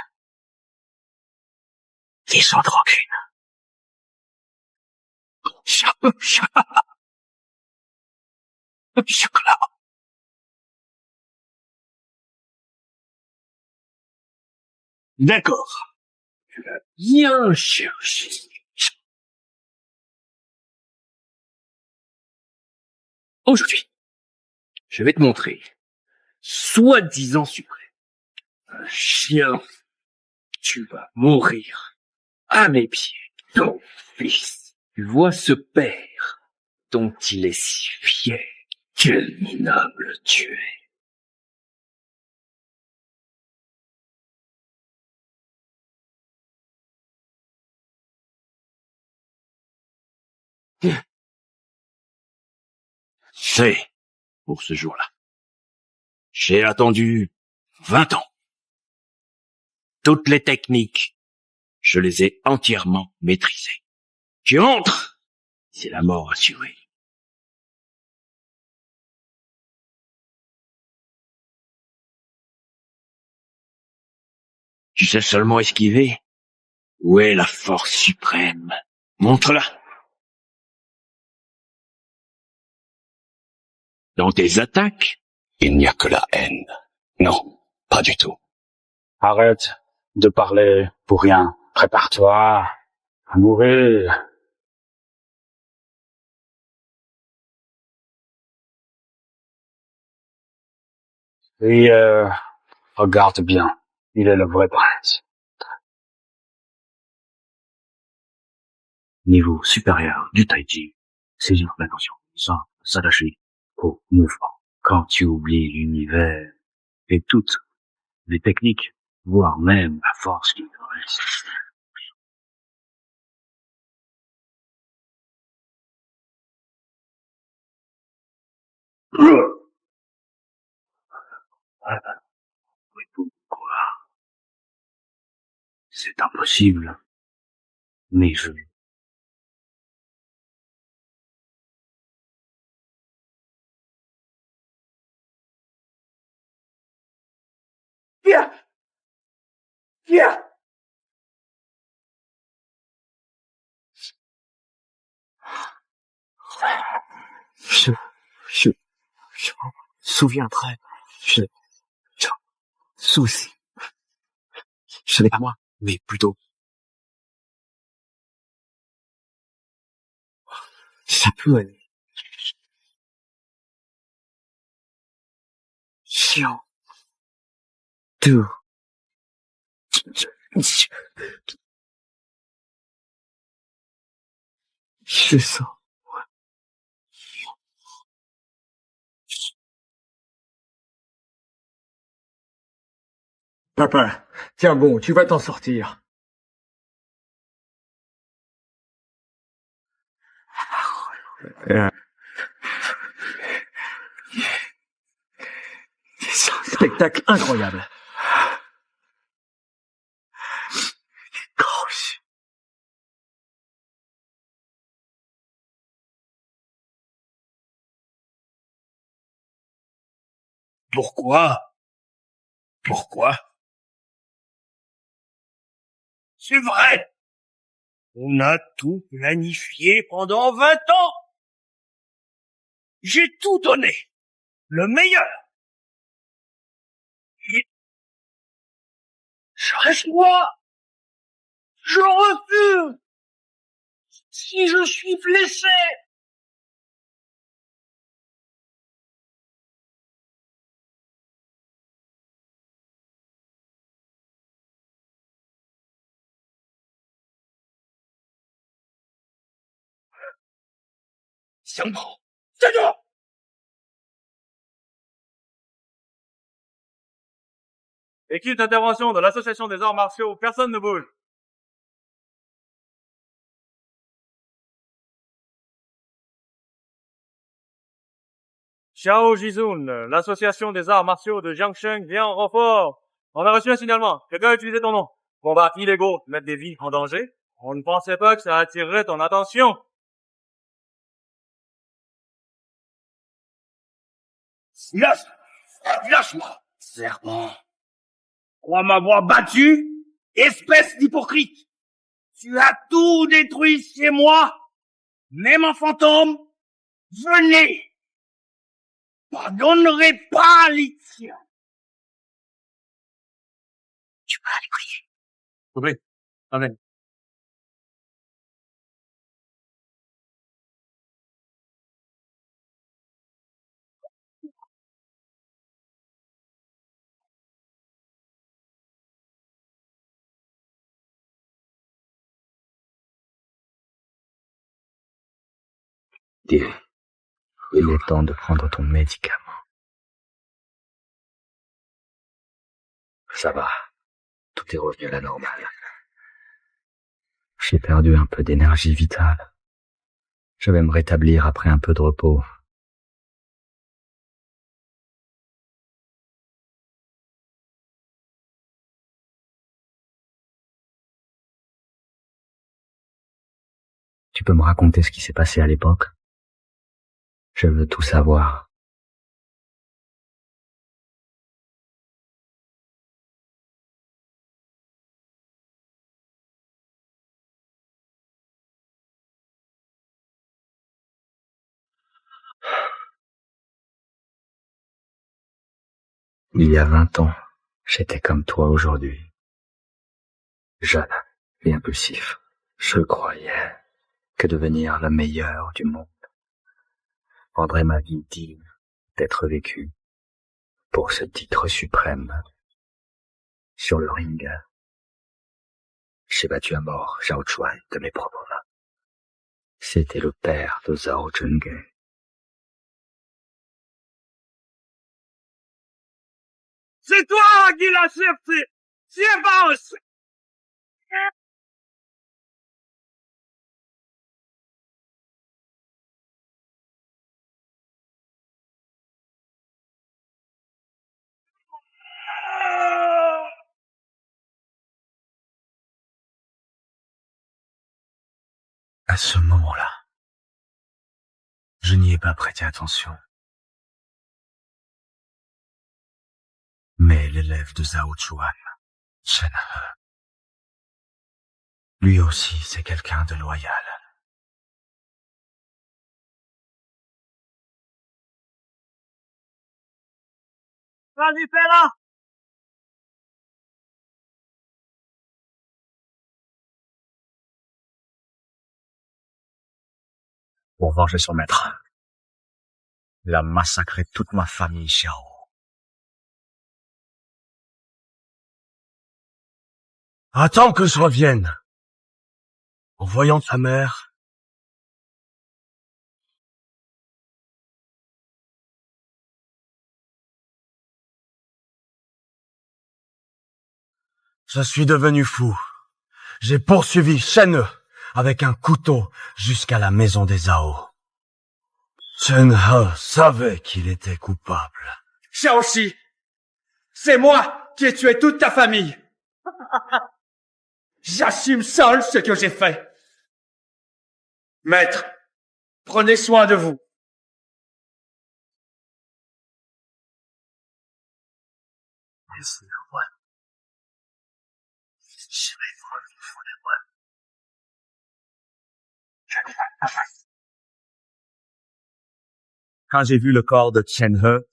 Et sans rancune. Chocolat. D'accord. Bien cherché. Aujourd'hui, je vais te montrer, soi-disant suprême, un chien. Tu vas mourir à mes pieds, ton fils. Tu vois ce père dont il est si fier. Quel minable tu es. C'est pour ce jour-là. J'ai attendu 20 ans. Toutes les techniques, je les ai entièrement maîtrisées. Tu entres, c'est la mort assurée. Tu sais seulement esquiver? Où est la force suprême? Montre-la. Dans tes attaques, Il n'y a que la haine. Non, pas du tout. Arrête de parler pour rien. Prépare-toi à mourir. Et regarde bien, il est le vrai prince. Niveau supérieur du Taiji, saisir l'attention sans s'attacher au mouvement. Quand tu oublies l'univers et toutes les techniques, voire même la force qui te reste. Pourquoi? C'est impossible. Mais je... Viens! Viens! Je me souviendrai. Je souci. Ce n'est pas moi, mais plutôt. Ça peut aller. Chiant. Tout. Je sens. Papa, tiens bon, tu vas t'en sortir. Spectacle incroyable. Pourquoi? Pourquoi? C'est vrai! On a tout planifié pendant 20 ans! J'ai tout donné! Le meilleur! Et je reste moi! Je refuse! Si je suis blessé! C'est bon! C'est bon! Équipe d'intervention de l'association des arts martiaux, personne ne bouge. Xiao Jizun, l'association des arts martiaux de Jiangsheng vient en renfort. On a reçu un signalement. Quelqu'un a utilisé ton nom. Combats illégaux mettent des vies en danger. On ne pensait pas que ça attirerait ton attention. Lâche-moi, serpent. Crois m'avoir battu, espèce d'hypocrite. Tu as tout détruit chez moi, même un fantôme. Venez. Pardonnerai pas les tiens. Tu vas aller prier. Oui, amen. Il est temps de prendre ton médicament. Ça va. Tout est revenu à la normale. J'ai perdu un peu d'énergie vitale. Je vais me rétablir après un peu de repos. Tu peux me raconter ce qui s'est passé à l'époque? Je veux tout savoir. Il y a 20 ans, j'étais comme toi aujourd'hui. Jeune et impulsif. Je croyais que devenir le meilleur du monde rendrait ma vie digne d'être vécue pour ce titre suprême. Sur le ring, j'ai battu à mort Zhao Chuan de mes propres mains. C'était le père de Zhao Zhenghe. C'est toi qui l'as cherché. C'est boss. À ce moment-là, je n'y ai pas prêté attention. Mais l'élève de Zhao Chuan, Chen He, Lui aussi, c'est quelqu'un de loyal. Vas-y, fais-la! Pour venger son maître. Il a massacré toute ma famille, Xiao. Attends que je revienne. En voyant sa mère, je suis devenu fou. J'ai poursuivi Shen He avec un couteau jusqu'à la maison des Zhao. Shen He savait qu'il était coupable. Xiaoxi, c'est moi qui ai tué toute ta famille. J'assume seul ce que j'ai fait. Maître, prenez soin de vous. Merci, roi. Je vais prendre une fois de moi. Quand j'ai vu le corps de Shen He,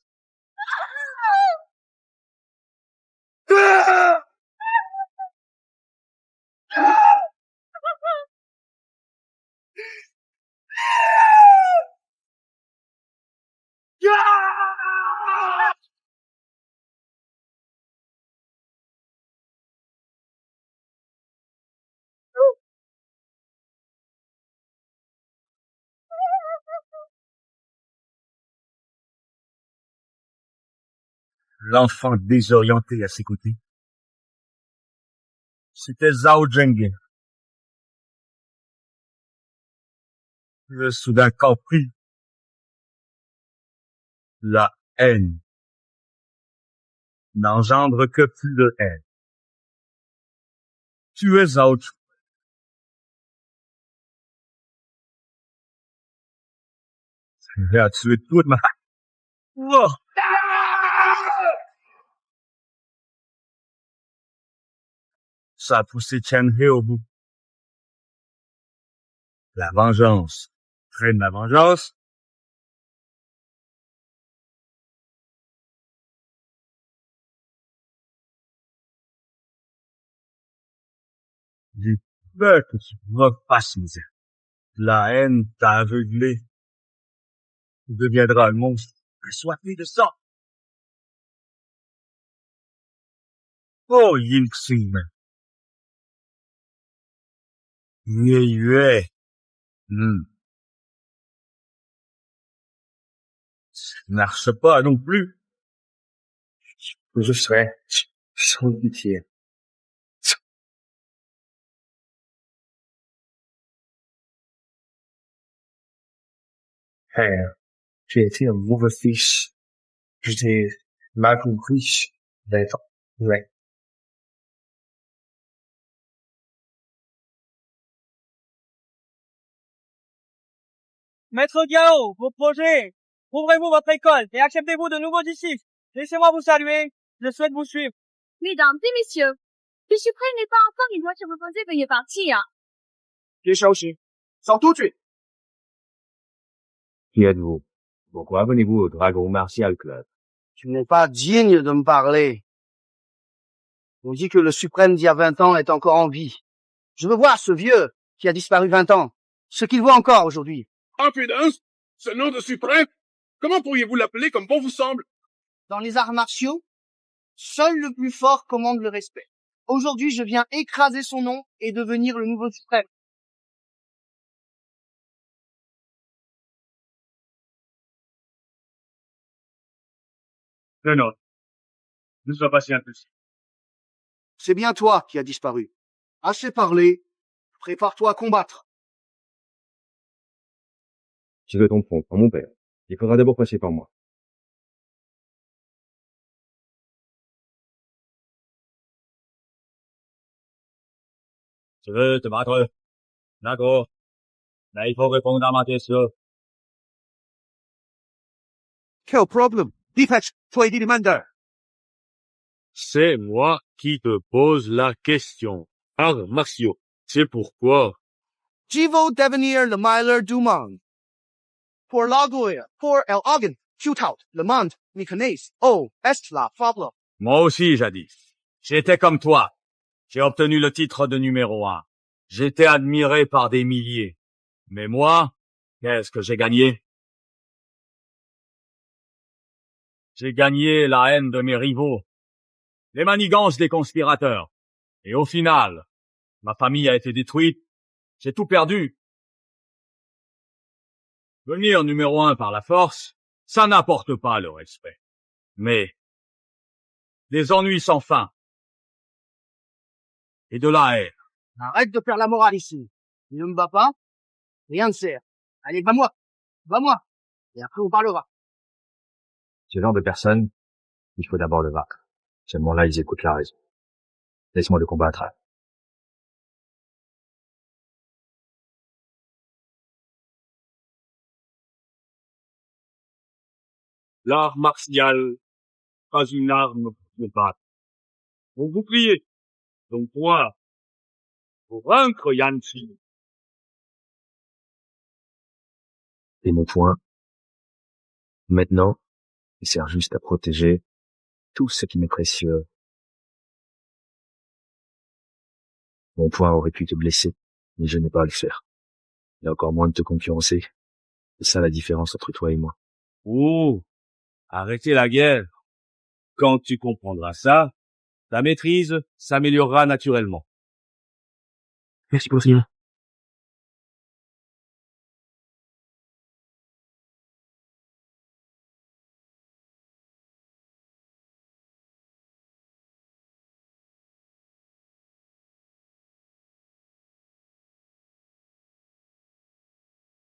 l'enfant désorienté à ses côtés, c'était Zhao Zhengheng. J'ai soudain compris. La haine n'engendre que plus de haine. Tu es Zhao Zhengheng. Il a tué toute ma... Oh. Ça a poussé Shen He au bout. La vengeance traîne la vengeance. J'ai peur que tu refasses misère. La haine t'a aveuglé. Tu deviendras un monstre assoiffé de sang. Oh, Yingxing. Yue Yue. Ça ne marche pas non plus. Je serai sans pitié. Père, j'ai été un mauvais fils. J'étais mal compris d'être vrai. Maître Gao, vos projets. Ouvrez-vous votre école et acceptez-vous de nouveaux disciples. Laissez-moi vous saluer. Je souhaite vous suivre. Mesdames et messieurs, le suprême n'est pas encore, il doit se reposer, veuillez partir. Les Xiaoxi, sors tout de suite. Qui êtes-vous? Pourquoi venez-vous au Dragon Martial Club? Tu n'es pas digne de me parler. On dit que le suprême d'il y a 20 ans est encore en vie. Je veux voir ce vieux qui a disparu 20 ans, ce qu'il voit encore aujourd'hui. Impudence! Ce nom de suprême! Comment pourriez-vous l'appeler comme bon vous semble? Dans les arts martiaux, seul le plus fort commande le respect. Aujourd'hui, je viens écraser son nom et devenir le nouveau suprême. Non. Ne sois pas si impulsif. C'est bien toi qui as disparu. Assez parlé. Prépare-toi à combattre. Tu veux ton front, mon père. Il faudra d'abord passer par moi. Tu veux te battre? D'accord. Mais il faut répondre à ma question. Quel problème? Dépêche, toi dit demandeur. C'est moi qui te pose la question. Arts martiaux. C'est pourquoi. Je veux devenir le meilleur du monde. Pour l'orgueil, pour l'orgueil, tout le monde me connaît. Oh, est la fable. Moi aussi, jadis. J'étais comme toi. J'ai obtenu le titre de numéro 1. J'étais admiré par des milliers. Mais moi, qu'est-ce que j'ai gagné? J'ai gagné la haine de mes rivaux, les manigances des conspirateurs. Et au final, ma famille a été détruite. J'ai tout perdu. Venir numéro 1 par la force, ça n'apporte pas le respect. Mais des ennuis sans fin. Et de la haine. Arrête de faire la morale ici. Tu ne me bats pas, rien ne sert. Allez, va-moi. Va-moi. Et après on parlera. Ce genre de personnes, il faut d'abord le vaincre. Seulement là, ils écoutent la raison. Laisse-moi le combattre. L'art martial, pas une arme pour se battre. Mon bouclier, donc toi, pour vaincre Yanqi. Et mon poing, maintenant, il sert juste à protéger tout ce qui m'est précieux. Mon poing aurait pu te blesser, mais je n'ai pas à le faire. Il y a encore moins de te concurrencer. C'est ça la différence entre toi et moi. Oh, arrêtez la guerre. Quand tu comprendras ça, ta maîtrise s'améliorera naturellement. Merci pour le